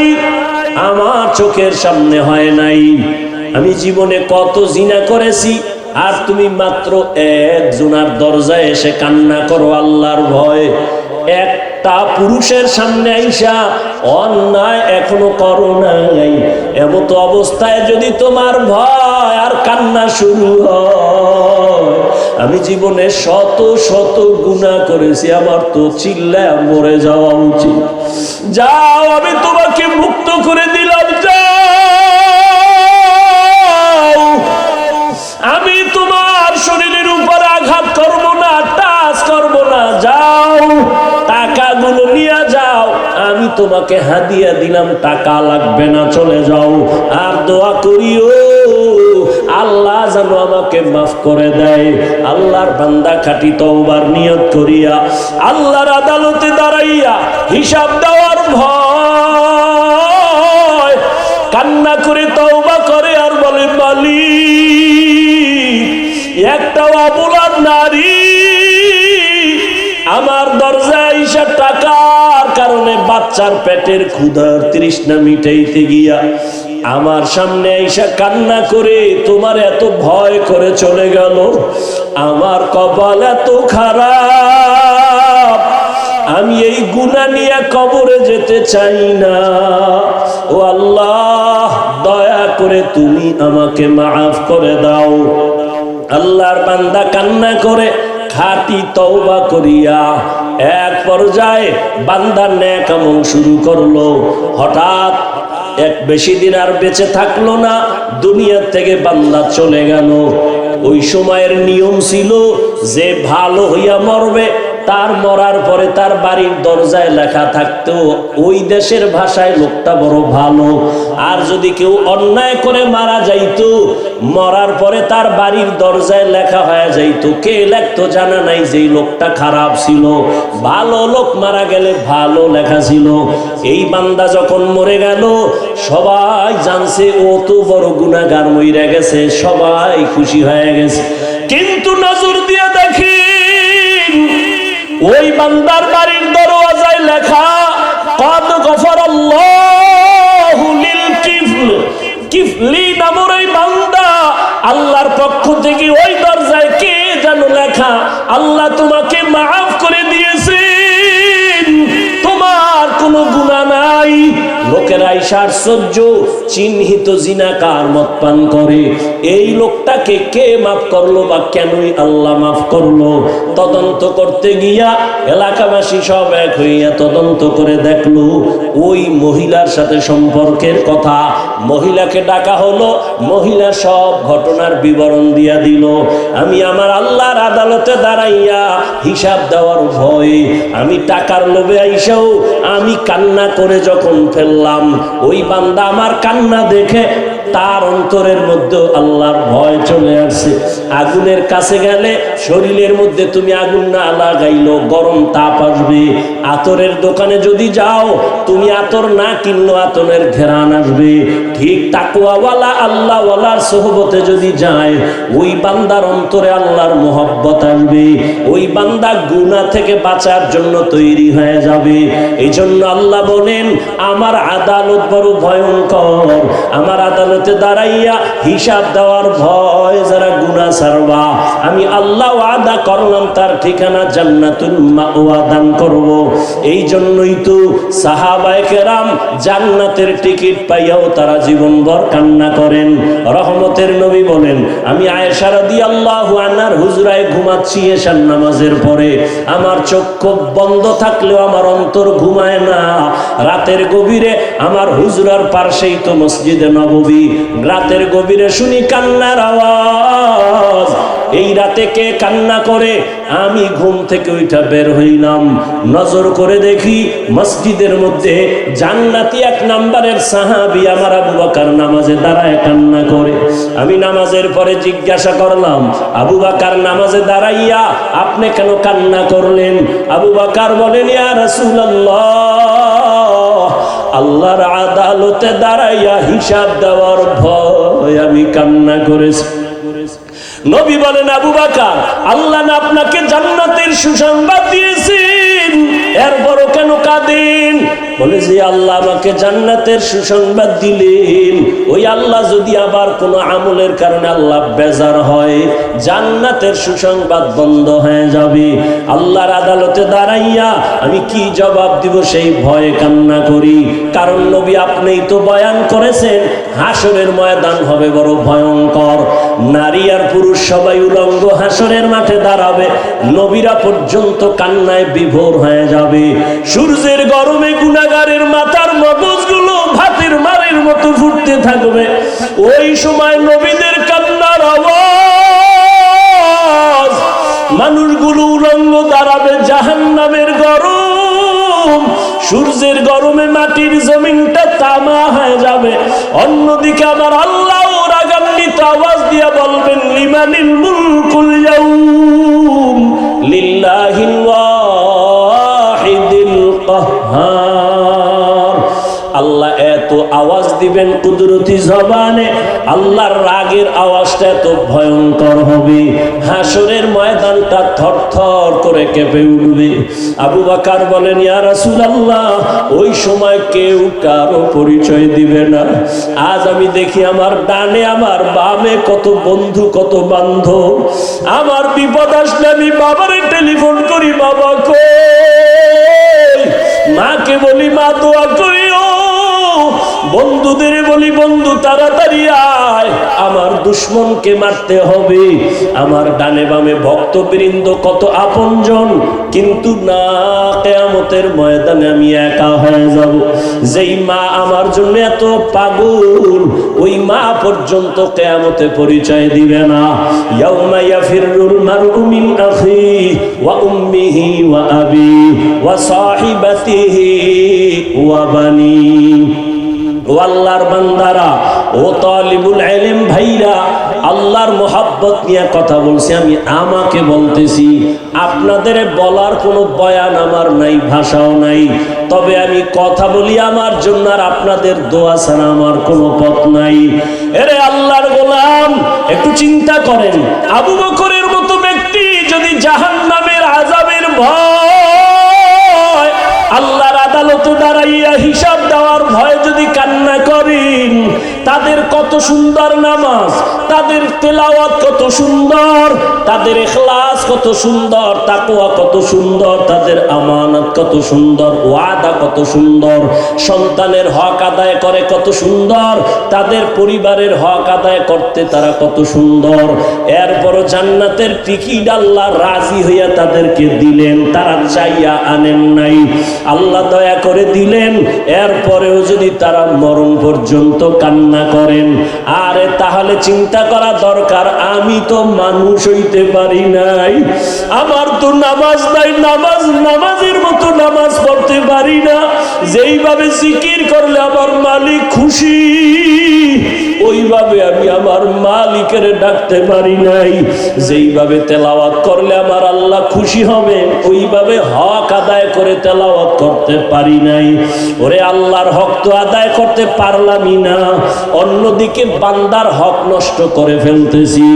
[SPEAKER 1] আমার চোখের সামনে হয় নাই। আমি জীবনে কত জিনা করেছি, আর তুমি মাত্র একজনের দরজায় এসে কান্না করো আল্লাহর ভয়। একটা পুরুষের সামনে আইসা অন্যায় এখনো করো নাই, এমত অবস্থায় যদি তোমার ভয় আর কান্না শুরু হয়, আমি জীবনে শত শত গুনাহ করেছি, আমার তো চিল্লায় মরে যাওয়া উচিত। যাও, আমি তোমাকে মুক্ত করে দিলাম, যাও, আমি তোমার শরীরের উপর আঘাত করব না, টাচ করব না, যাও, টাকাগুলো নিয়ে যাও, আমি তোমাকে হাদিয়া দিলাম, টাকা লাগবে না, চলে যাও। আর দোয়া করিও আল্লাহ যেন আমাকে মাফ করে দেয়। আল্লাহর বান্দা খাঁটি তওবার নিয়ত করিয়া আল্লাহর আদালতে দাঁড়াইয়া হিসাব দেওয়ার ভয় কান্না করে তওবা করে আর বলে, মালিক, একটা অবলা নারী আমার দরজায় আইসা টাকার কারণে বাচ্চার পেটের ক্ষুধার তৃষ্ণা মিটাইতে গিয়া আমার সামনে আইসা কান্না করে তোমার এত ভয় করে চলে গেল। আমার কপাল এত খারাপ, আমি এই গুনাহ নিয়ে কবরে যেতে চাই না। ও আল্লাহ, দয়া করে তুমি আমাকে মাফ করে দাও। আল্লাহর বান্দা কান্না করে খাঁটি তওবা করিয়া এক পর্যায়ে বান্দার নেক আমল শুরু করলো। হঠাৎ এক বেশি দিন আর বেঁচে থাকলো না, দুনিয়া থেকে বান্দা চলে গেল। ওই সময়ের নিয়ম ছিল যে ভালো হইয়া মরবে তার মরার পরে তার বাড়ির দরজায় লেখা থাকতো ওই দেশের ভাষায় লোকটা বড় ভালো। আর যদি কেউ অন্যায় করে মারা যাইতো, মরার পরে তার বাড়ির দরজায় লেখা হয়ে যাইতো। কে লেখতো জানা নাই, যে লোকটা খারাপ ছিল। ভালো লোক মারা গেলে ভালো লেখা ছিল। এই বান্দা যখন মরে গেল, সবাই জানছে ও তো বড় গুনাহগার মইরা গেছে, সবাই খুশি হয়ে গেছে। কিন্তু নজর দিয়ে দেখি ওই বান্দার বাড়ির দরওয়াজায় লেখা, কদ গফরাল্লাহু লিল কিফলি নামের এই বান্দা, আল্লাহর পক্ষ থেকে ওই দরজায় কে যেন লেখা, আল্লাহ তোমাকে মাফ করে দিয়েছেন, তোমার কোনো গুনাহ নাই। লোকেরা আশ্চর্য, চিহ্নিত জিনাকার মদ পান করে, এই লোকটাকে কে মাফ করলো বা কেনই আল্লাহ মাফ করলো? তদন্ত করতে গিয়া এলাকাবাসী সব এক হইয়া তদন্ত করে দেখলো ওই মহিলার সাথে সম্পর্কের কথা। মহিলাকে ডাকা হলো, মহিলা সব ঘটনার বিবরণ দিয়া দিল। আমি আমার আল্লাহর আদালতে দাঁড়াইয়া হিসাব দেওয়ার ভয়ে, আমি টাকার লোভে আইসাও আমি কান্না করে যখন ফেললাম, ওই বান্দা আমার কান্না দেখে তার অন্তরের মধ্যে আল্লাহর ভয় চলে আসছে। আগুনের কাছে গেলে শরীরের মধ্যে তুমি আগুন না লাগাইলো গরম তাপ আসবে। আতরের দোকানে যদি যাও, তুমি আতর না কিনলো আতরের ঘেরান আসবে। ঠিক তাকওয়াওয়ালা আল্লাহওয়ালার সোহবতে যদি যায়, ওই বান্দার অন্তরে আল্লাহর মোহব্বত আসবে। ওই বান্দা গুনাহ থেকে বাঁচার জন্য তৈরি হয়ে যাবে। এই জন্য আল্লাহ বলেন, আমার আদালত বড় ভয়ঙ্কর। আমার আদালতে দাঁড়াইয়া হিসাব দেওয়ার ভয় যারা গুনাহ ছাড়বা, আমি আল্লাহ ওয়াদা করলাম তার ঠিকানা জান্নাতুল মাওয়া দান করব। এই জন্যই তো সাহাবায়ে কেরাম জান্নাতের টিকিট পাইয়াও তারা জীবনভর কান্না করেন। রহমতের নবী বলেন, আমি আয়েশা রাদিয়াল্লাহু আনহার হুজরায় ঘুমাচ্ছি এশার নামাজের পরে, আমার চোখ বন্ধ থাকলেও আমার অন্তর ঘুমায় না। রাতের গভীরে আমার হুজরার পাশেই তো মসজিদে নববী, রাতের গভীরে শুনি কান্নার আওয়াজ। এই রাতে কে কান্না করে? আমি ঘুম থেকে উঠা বের হইলাম, নজর করে দেখি মসজিদের মধ্যে জান্নাতি এক নাম্বারের সাহাবী আমার আবু বকর নামাজে দাঁড়ায় কান্না করে। আমি নামাজের পরে জিজ্ঞাসা করলাম, আবু বকর নামাজে দাঁড়াইয়া আপনি কেন কান্না করলেন? আবু বকর বলেন, ইয়া রাসূলুল্লাহ, আল্লাহর আদালতে দাঁড়াইয়া হিসাব দেওয়ার ভয় আমি কান্না করেছি। নবী বলেন, আবু বকর, আল্লাহ না আপনাকে জান্নাতের সুসংবাদ দিয়েছেন, এরপরও কেন কাঁদেন? বলে যে আল্লাহ আমাকে জান্নাতের সুসংবাদ দিলেন, ওই আল্লাহ যদি আবার কোনো আমলের কারণে আল্লাহ বেজার হয়, জান্নাতের সুসংবাদ বন্ধ হয়ে যাবে। আল্লাহর আদালতে দাঁড়াইয়া আমি কি জবাব দিব সেই ভয়ে কান্না করি। কারণ নবী আপনিই তো বয়ান করেছেন, হাসরের ময়দান হবে বড় ভয়ঙ্কর। নারী আর পুরুষ সবাই উলঙ্গ হাসরের মাঠে দাঁড়াবে, নবীরা পর্যন্ত কান্নায় বিভোর হয়ে যাবে। সূর্যের গরমে গুনাহগারের মাথার মগজগুলো ভাতের মারের মতো ফুটতে থাকবে। ওই সময় নবীদের কান্নার আওয়াজ, মানুষগুলো উলঙ্গ দাঁড়াবে, জাহান্নামের গরম, সূর্যের গরমে মাটির জমিনটা তামা হয়ে যাবে। অন্যদিকে আমার আল্লাহ রাগান্বিত উচ্চরিত আওয়াজ দিয়া বলবেন লিমানিল মুলকুল ইয়াউম লিল্লাহিল ওয়াহিদিল কাহ্হার। আল্লাহ এত আওয়াজ দিবেন কুদরতি জবানে, আল্লাহর রাগের আওয়াজটা এত ভয়ঙ্কর হবে, হাসরের ময়দানটা থরথর করে কেঁপে উঠবে। আবু বকর বলেন, ইয়া রাসূলুল্লাহ, ওই সময় কেউ কারো পরিচয় দিবে না। আজ আমি দেখি আমার ডানে আমার বামে কত বন্ধু কত বান্ধব। আমার বিপদ আসলে আমি বাবারে টেলিফোন করি, বাবা কই, মাকে বলি মা দোয়া করিও, বন্ধুদের বলি বন্ধু তাড়াতাড়ি আয়, আমার দুশমনকে মারতে হবে। আমার ডানে বামে ভক্তবৃন্দ কত আপনজন, কিন্তু না, কিয়ামতের ময়দানে আমি একা হয়ে যাব। যেই মা আমার জন্য এত পাগল, ওই মা পর্যন্ত কিয়ামতে পরিচয় দিবে না। ইয়াউমা ইয়াফিরুল মারউ মিন আখি ওয়া উম্মিহি ওয়া আবি ওয়া সাহিবাতিহি ওয়া বানি। ও আল্লাহর বান্দারা, ও তালিবুল ইলম ভাইরা, আল্লাহর মোহাব্বত নিয়ে কথা বলছি, আমি আমাকে বলতেছি। আপনাদের বলার কোনো বয়ান আমার নাই, ভাষাও নাই, তবে আমি কথা বলি আমার জন্য, আর আপনাদের দোয়া ছাড়া আমার কোনো পথ নাই। এরে আল্লাহর গোলাম, একটু চিন্তা করেন, আবু বকরের মতো ব্যক্তি যদি জাহান্নামের আযাবের ভয়, আল্লাহর আদালতে দাঁড়াইয়া হিসাব দেওয়ার ভয় যদি কান্না করেন, তাদের কত সুন্দর নামাজ, তাদের তেলাওয়াত কত সুন্দর, তাদের ইখলাস কত সুন্দর, তাকওয়া কত সুন্দর, তাদের আমানত কত সুন্দর, ওয়াদা কত সুন্দর, সন্তানের হক আদায় করে কত সুন্দর, তাদের পরিবারের হক আদায় করতে তারা কত সুন্দর। এরপরও জান্নাতের টিকিট আল্লাহ রাজি হইয়া তাদেরকে দিলেন, তারা চাইয়া আনেন নাই, আল্লাহ দয়া করে দিলেন। এরপরেও যদি তারা মরণ পর্যন্ত কান্না করেন, আরে তাহলে চিন্তা করা দরকার, আমি তো মানুষ হইতে পারি নাই, আমার তো নামাজ নাই, নামাজের মতো নামাজ পড়তে পারি না, যেইভাবে জিকির করলে আমার মালিক খুশি, ওইভাবে আমি আমার মালিকের ডাকতে পারি নাই, যেইভাবে তেলাওয়াত করলে আমার আল্লাহ খুশি হবে, ওইভাবে হক আদায় করে তেলাওয়াত করতে পারি নাই। ওরে আল্লাহর হক তো আদায় করতে পারলামই না, অন্যদিকে বান্দার হক নষ্ট করে ফেলতেছি,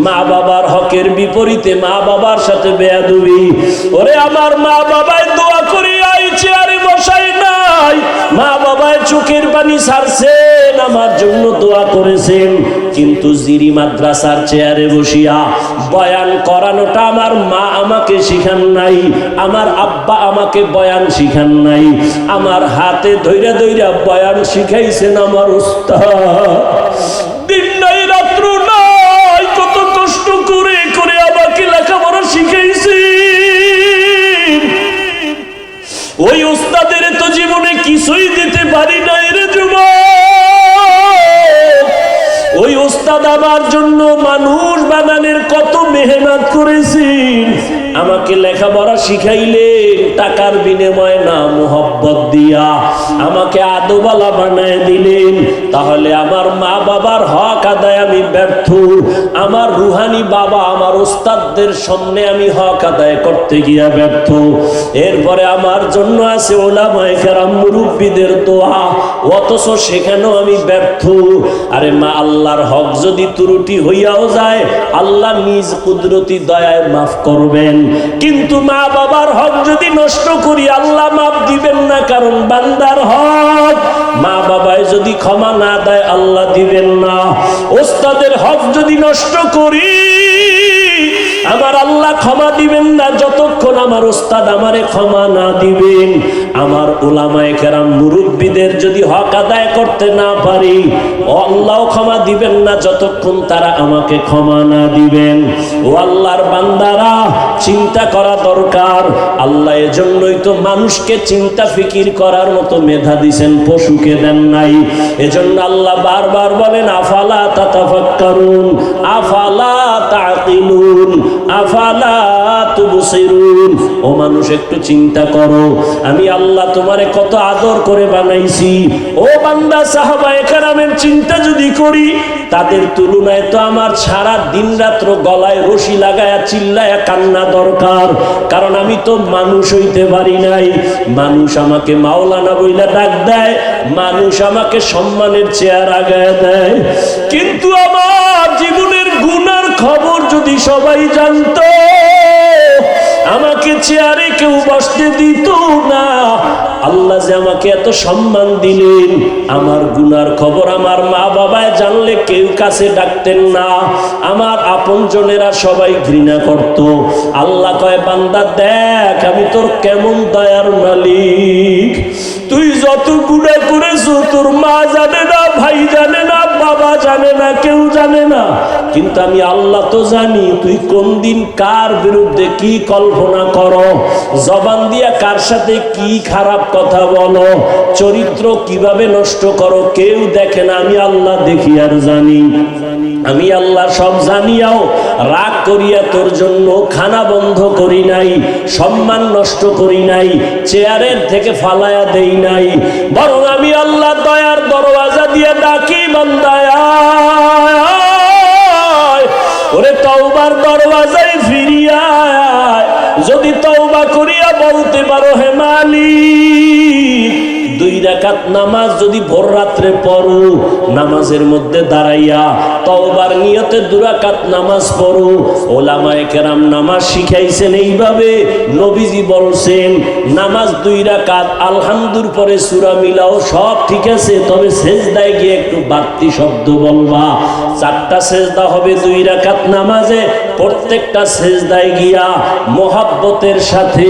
[SPEAKER 1] মা বাবার হকের বিপরীতে মা বাবার সাথে বেয়াদবি। ওরে আমার মা বাবায় দোয়া করি আই চেয়ারে বসাই নাই, মা বাবায় চোখের পানি ছাড়ছেন, আমার জন্য দোয়া করেছেন, কিন্তু জিরি মাদ্রাসার চেয়ারে বসিয়া বয়ান করানোটা আমার মা আমাকে শিখান নাই, আমার আব্বা আমাকে বয়ান শিখান নাই, আমার হাতে ধইরা ধইরা বয়ান শিখাইছেন আমার উস্তাদ। দিন নাই রাত্র নাই, কত কষ্ট করে করে আমাকে লেখাপড়া শিখাইছে। ওই উস্তাদের তো জীবনে কিছুই দিতে পারি নাই রে যুবক। ওই উস্তাদ আমার জন্য মানুষ বানানোর কত মেহনত করেছেন, আমাকে লেখাপড়া শিখাইলেন টাকার বিনিময়ে না, মোহব্বত দিয়া আমাকে আদবালা বানায় দিলেন। তাহলে আমার মা বাবার হক আদায় আমি ব্যর্থ, আমার রুহানি বাবা আমার ওস্তাদদের সামনে আমি হক আদায় করতে গিয়া ব্যর্থ। এরপরে আমার জন্য আছে ওলামায়ে কেরাম মুরব্বিদের দোয়া, অথচ সেখানেও আমি ব্যর্থ। আরে মা, আল্লাহর হক যদি ত্রুটি হইয়াও যায়, আল্লাহ নিজ কুদরতি দয়ায় মাফ করবেন, কিন্তু মা বাবার হক যদি নষ্ট করি আল্লাহ মাফ দিবেন না, কারণ বান্দার হক। মা বাবায় যদি ক্ষমা না দেয় আল্লাহ দিবেন না। ওস্তাদের হক যদি নষ্ট করি আমার আল্লাহ ক্ষমা দিবেন না, যতক্ষণ আমার ওস্তাদ আমারে ক্ষমা না দিবেন। আমার উলামায়ে কেরাম মুরব্বিদের যদি হক আদায় করতে না পারি, আল্লাহ ক্ষমা দিবেন না যতক্ষণ তারা আমাকে ক্ষমা না দিবেন। ও আল্লাহর বান্দারা, চিন্তা করা দরকার। আল্লাহ এজন্যই তো মানুষকে চিন্তা ফিকির করার মতো মেধা দিয়েছেন, পশুকে দেন নাই। এজন্য আল্লাহ বারবার বলেন আফালা তাতাফাক্কারুন, আফালা তাকিলুন, আফালা তুবসিরুন। ও মানুষ, একটু চিন্তা করো, আমি আল্লাহ তোমারে কত আদর করে বানাইছি। ও বান্দা, সাহাবায়ে কেরামের চিন্তা যদি করি তাদের তুলনায় তো আমার সারা দিন রাত্র গলায় রশি লাগায়া চিল্লায়া কান্না দরকার, কারণ আমি তো মানুষ হইতে পারি নাই। মানুষ আমাকে মাওলানা বইলা ডাক দেয়, মানুষ আমাকে সম্মানের চেয়ার আগায় দেয়, কিন্তু আমার জীবনের গুনার খবর যদি সবাই জানতো, আমাকে চেয়ারে কেউ বসতে দিত না। আল্লাহ যে আমাকে এত সম্মান দিলেন, আমার গুনার খবর আমার মা বাবায় জানলে কেউ কাছে ডাকতেন না, আমার আপনজনেরা সবাই ঘৃণা করত। আল্লাহ কয়, বান্দা দেখ আমি তোর কেমন দয়ার মালিক। তুই যত গুনাহ করেছো তোর মা জানে না, ভাই জানে না, বাবা জানে না, কেউ জানে না, কিন্তু আমি আল্লাহ তো জানি তুই কোন দিন কার বিরুদ্ধে কি কল্পনা করো, জবান দিয়া কার সাথে কি খারাপ কথা বলো, চরিত্র কিভাবে নষ্ট করো, কেউ দেখে না, আমি আল্লাহ দেখি আর জানি। আমি আল্লাহ সব জানিয়াও রাগ করিয়া তোর জন্য খানা বন্ধ করি নাই, সম্মান নষ্ট করি নাই, চেয়ারের থেকে ফালায়া দেই নাই, বরং আমি আল্লাহ দয়ার দরওয়াজা দিয়ে ডাকি, বান্দায় ওরে তওবার দরওয়াজায় ফিরিয়া আয়। যদি তওবা করিয়া বলতে পারো, হে মালিক, 2 রাকাত নামাজ যদি ভোর রাত্রে পড়ো, নামাজের মধ্যে দাঁড়াইয়া তওবার নিয়তে 2 রাকাত নামাজ পড়ো। ওলামায়ে কেরাম নামাজ শিখাইছেন এইভাবে, নবীজি বলছেন নামাজ 2 রাকাত, আলহামদুর পরে সূরা মিলাও, সব ঠিক আছে, তবে সেজদায় গিয়ে একটু বাড়তি শব্দ বলবা। 4টা সেজদা হবে 2 রাকাত নামাজে, প্রত্যেকটা সেজদায় গিয়া মোহাব্বতের সাথে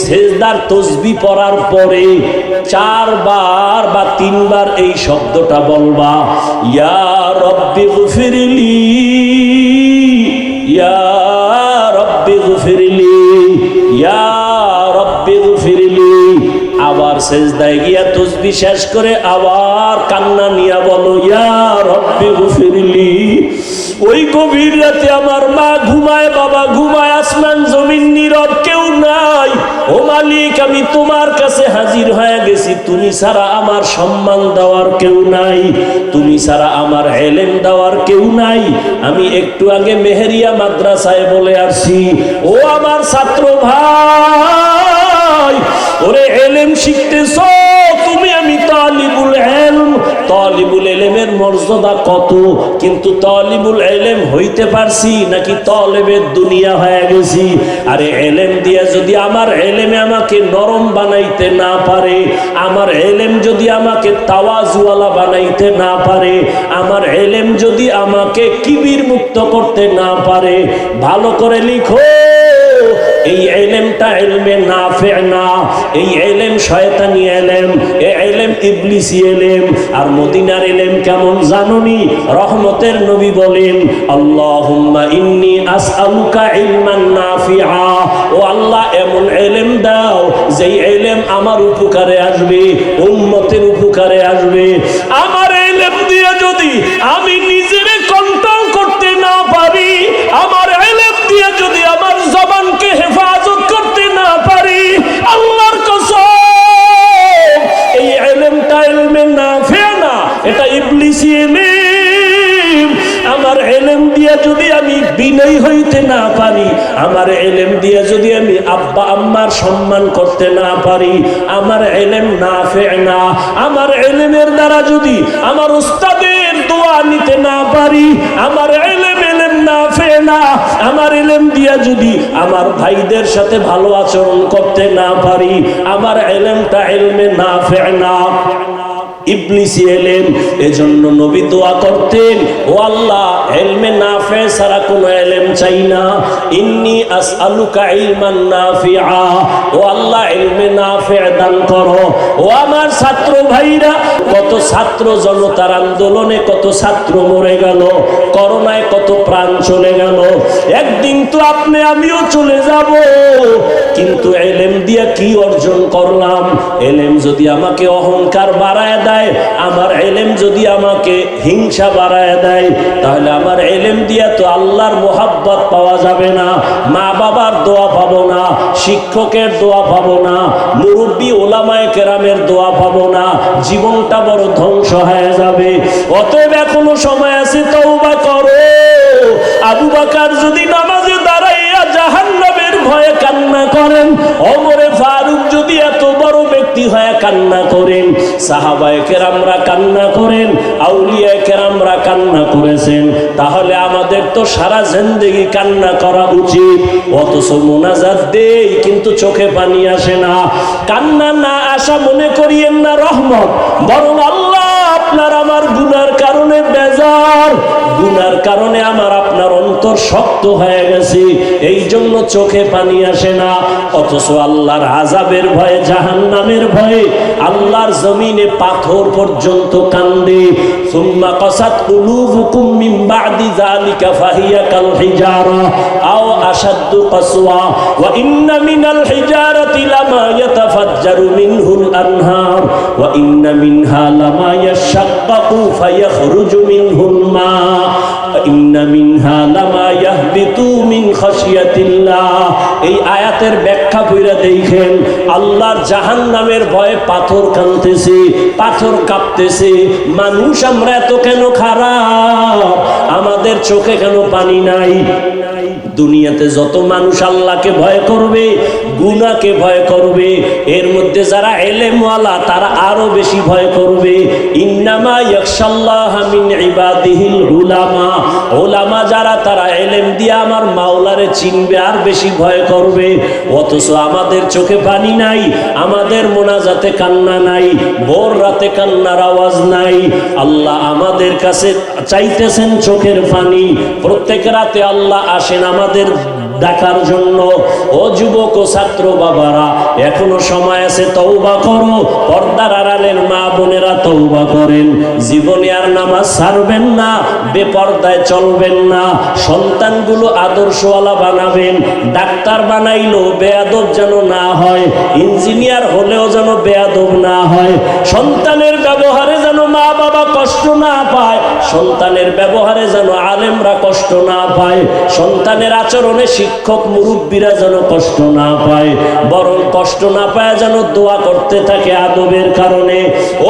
[SPEAKER 1] সেজদার তাসবিহ পড়ার পরে 4 বার বা 3 বার এই শব্দটা বলবা, ইয়া রব্বি গফিরলি, ইয়া রব্বি গফিরলি, ইয়া রব্বি গফিরলি। আবার সেজদায় গিয়া তাসবিহ শেষ করে আবার কান্না নিয়া বলো, ইয়া রব্বি গফিরলি। ওই গভীর রাতে আমার মা ঘুমায়, বাবা ঘুমায়, আসমান জমিন নীরব, কেউ নাই। ও মালিক, আমি তোমার কাছে হাজির হয়ে গেছি, তুমি ছাড়া আমার সম্মান দেওয়ার কেউ নাই, তুমি ছাড়া আমার ইলম দেওয়ার কেউ নাই। আমি একটু আগে মেহেরিয়া মাদ্রাসায় বলে আসছি, ও আমার ছাত্র ভাই, ওরে ইলম শিখতেছ তুমি, আমি তালিবুল ইলম। তালিবুল ইলমের মর্যাদা কত, কিন্তু তালিবুল ইলম হইতে পারছি নাকি তালেবের দুনিয়া হয়ে গেছি? আরে ইলম দিয়া যদি আমার ইলমে আমাকে নরম বানাইতে না পারে, আমার ইলম যদি আমাকে তাওয়াজুওয়ালা বানাইতে না পারে, আমার ইলম যদি আমাকে কিবির মুক্ত করতে না পারে, ভালো করে লিখো, এই ইলমটা ইলমে নাফি না, এই ইলম শয়তানি ইলম, এই ইলম ইবলিসি ইলম। আর মদিনার ইলম কেমন জানোনি? রহমতের নবী বলেন, আল্লাহুম্মা ইন্নী আসআলুকা ইলমান নাফিআ, ও আল্লাহ এমন ইলম দাও যেই ইলম আমার উপকারে আসবে, উম্মতের উপকারে আসবে। আমার ইলম দিয়ে যদি আমি নিজের কন্ট্রোল করতে না পারি, আমার ইলম দিয়ে যদি আমার জবানকে হেফাজত করতে না পারি, আল্লাহর কসম এই ইলমটা ইলমে নাফি না, এটা ইবলিসি ইলম। আমার ইলম দিয়ে যদি আমি বিনয়ী হইতে না পারি, আমার ইলম দিয়ে যদি আমি আব্বা আম্মার সম্মান করতে না পারি, আমার ইলম নাফি না। আমার ইলমের দ্বারা যদি আমার উস্তাদের দোয়া নিতে না পারি, আমার ইলম নাফি না। আমার ইলম দিয়া যদি আমার ভাইদের সাথে ভালো আচরণ করতে না পারি, আমার ইলমটা ইলমে নাফি না, ইবলিসি ইলম। এজন্য নবী দোয়া করতেন, ও আল্লাহ ইলমে নাফি ছাড়া কোনো ইলম চাই না, ইন্নী আসআলুকা ইলমান নাফিআ, ও আল্লাহ ইলমে নাফি দান করো। ও আমার ছাত্র ভাইরা, কত ছাত্র জনতার আন্দোলনে কত ছাত্র মরে গেল, করোনায় কত প্রাণ চলে গেল। একদিন তো আপনি আমিও চলে যাব, কিন্তু ইলম দিয়া কি অর্জন করলাম? এলেম যদি আমাকে অহংকার বাড়ায় দেয়, আমার এলেম যদি আমাকে হিংসা বাড়ায় দেয়, তাহলে আমার এলেম দিয়া তো আল্লাহর মোহাব্বত পাওয়া যাবে না, মা বাবার দোয়া পাবো না, শিক্ষকের দোয়া পাবো না, মুরব্বী ওলামায়ে কেরামের দোয়া পাবো না, জীবনটা বড় ধ্বংস হয়ে যাবে। অতএব এখনো সময় আছে, তওবা করো। আবু বকর যদি নামাজে দাঁড়াইয়া জাহান্নামের ভয়ে কান্না করেন, ওমরে ফারুক যদি এত বড় ব্যক্তি হয়ে কান্না করেন, সাহাবায়ে কেরামরা কান্না করেন, আউলিয়ায়ে কেরামরা কান্না করেছেন, তাহলে আমাদের তো সারা জিন্দেগি কান্না করা উচিত। অথচ মোনাজাত দেই কিন্তু চোখে পানি আসে না। কান্না না আসা মনে করিয়েন না রহমত, বরং আল্লাহ আপনার আমার গুনার কারণে বেজার, গুনার কারণে আমার আপনার অন্তর শক্ত হয়ে গেছে, এই জন্য চোখে পানি আসে না। অথচ আল্লাহর আযাবের ভয়ে, জাহান্নামের ভয়ে আল্লাহর জমিনে পাথর পর্যন্ত কান্দে। সুম্মা কাসাত কুলুবুকুম মিন বাদি যালিকা ফাহিয়া কাল হিজারা আও আশাদ্দু কাসওয়া ওয়া ইন্না মিনাল হিজারাতি লামা ইয়াতাফাজ্জারু মিনহুল আনহার ওয়া ইন্না মিনহা লামা ইয়াশাক্কাকু ফায়াখরুজু মিনহুল মা ইন্না মিনহা লামা ইয়াহবিতু মিন খাশিয়াতিল্লাহ। এই আয়াতের ব্যাখ্যা কইরা দেখেন, আল্লাহর জাহান্নামের ভয়ে পাথর কাঁদতেছে, পাথর কাঁপতেছে। মানুষ আমরা এত কেন খারাপ? আমাদের চোখে কেন পানি নাই? দুনিয়াতে যত মানুষ আল্লাহকে ভয় করবে, গুনাহকে ভয় করবে, এর মধ্যে যারা এলেমওয়ালা তারা আরো বেশি ভয় করবে। ইন্নামা ইয়াখশাল্লাহা মিন ইবাদিহিল উলামা, উলামা যারা তারা এলেম দিয়ে আমার মাওলারে চিনবে আর বেশি ভয় করবে। অথচ আমাদের চোখে পানি নাই, আমাদের মোনাজাতে কান্না নাই, ভোর রাতে কান্নার আওয়াজ নাই। আল্লাহ আমাদের কাছে চাইতেছেন চোখের পানি। প্রত্যেক রাতে আল্লাহ আসেন আমাদের ডাকার জন্য। ও যুবক ও ছাত্র বাবারা, এখনো সময় আছে, তওবা করো। পর্দার আড়ালের মা বোনেরা তওবা করেন। জীবনে আর নামাজ ছাড়বেন না, বেপর্দায় চলবেন না। সন্তানগুলো আদর্শওয়ালা বানাবেন। ডাক্তার বানাইলো বেয়াদব যেন না হয়, ইঞ্জিনিয়ার হলেও যেন বেয়াদব না হয়। সন্তানের ব্যবহারে যেন মা বাবা কষ্ট না পায়, সন্তানের ব্যবহারে যেন আলেমরা কষ্ট না পায়, সন্তানের আচরণে শিক্ষক মুরব্বীরা যেন কষ্ট না পায়, বরং কষ্ট না পায় যেন দোয়া করতে থাকে আদবের কারণে।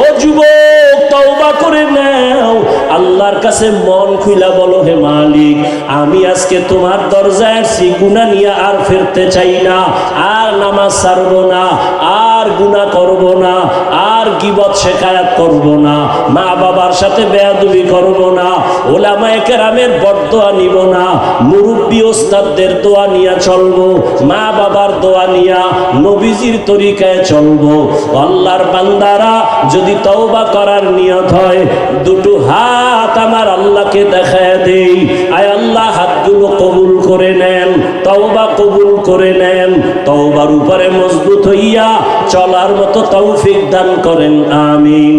[SPEAKER 1] ও যুবক, তওবা করে নাও, আল্লাহর কাছে মন খুইলা বলো, হে মালিক, আমি আজকে তোমার দরজায় আসছি, গুনাহ নিয়ে আর ফিরতে চাই না, আর নামাজ ছাড়বো না, আর গুনাহ করব না, আর গীবত শিকায়াত করব না, মা বাবার সাথে বেয়াদবি করব না, ওলামায়ে কেরামের বদদোয়া নিব না, মুরব্বী ওস্তাদদের দোয়া নিয়া চলবো, মা বাবার দোয়া নিয়া নবীজির তরিকায় চলবো। আল্লাহর বান্দারা, যদি তওবা করার নিয়ত হয়, দুটো হাত আমার আল্লাহকে দেখায় দেই। আয় আল্লাহ, হাতগুলো কবুল করে নেন, তওবা কবুল করে নেন। তওবার উপরে মজবুত হইয়া চলার মতো তৌফিক দান করেন, আমিন।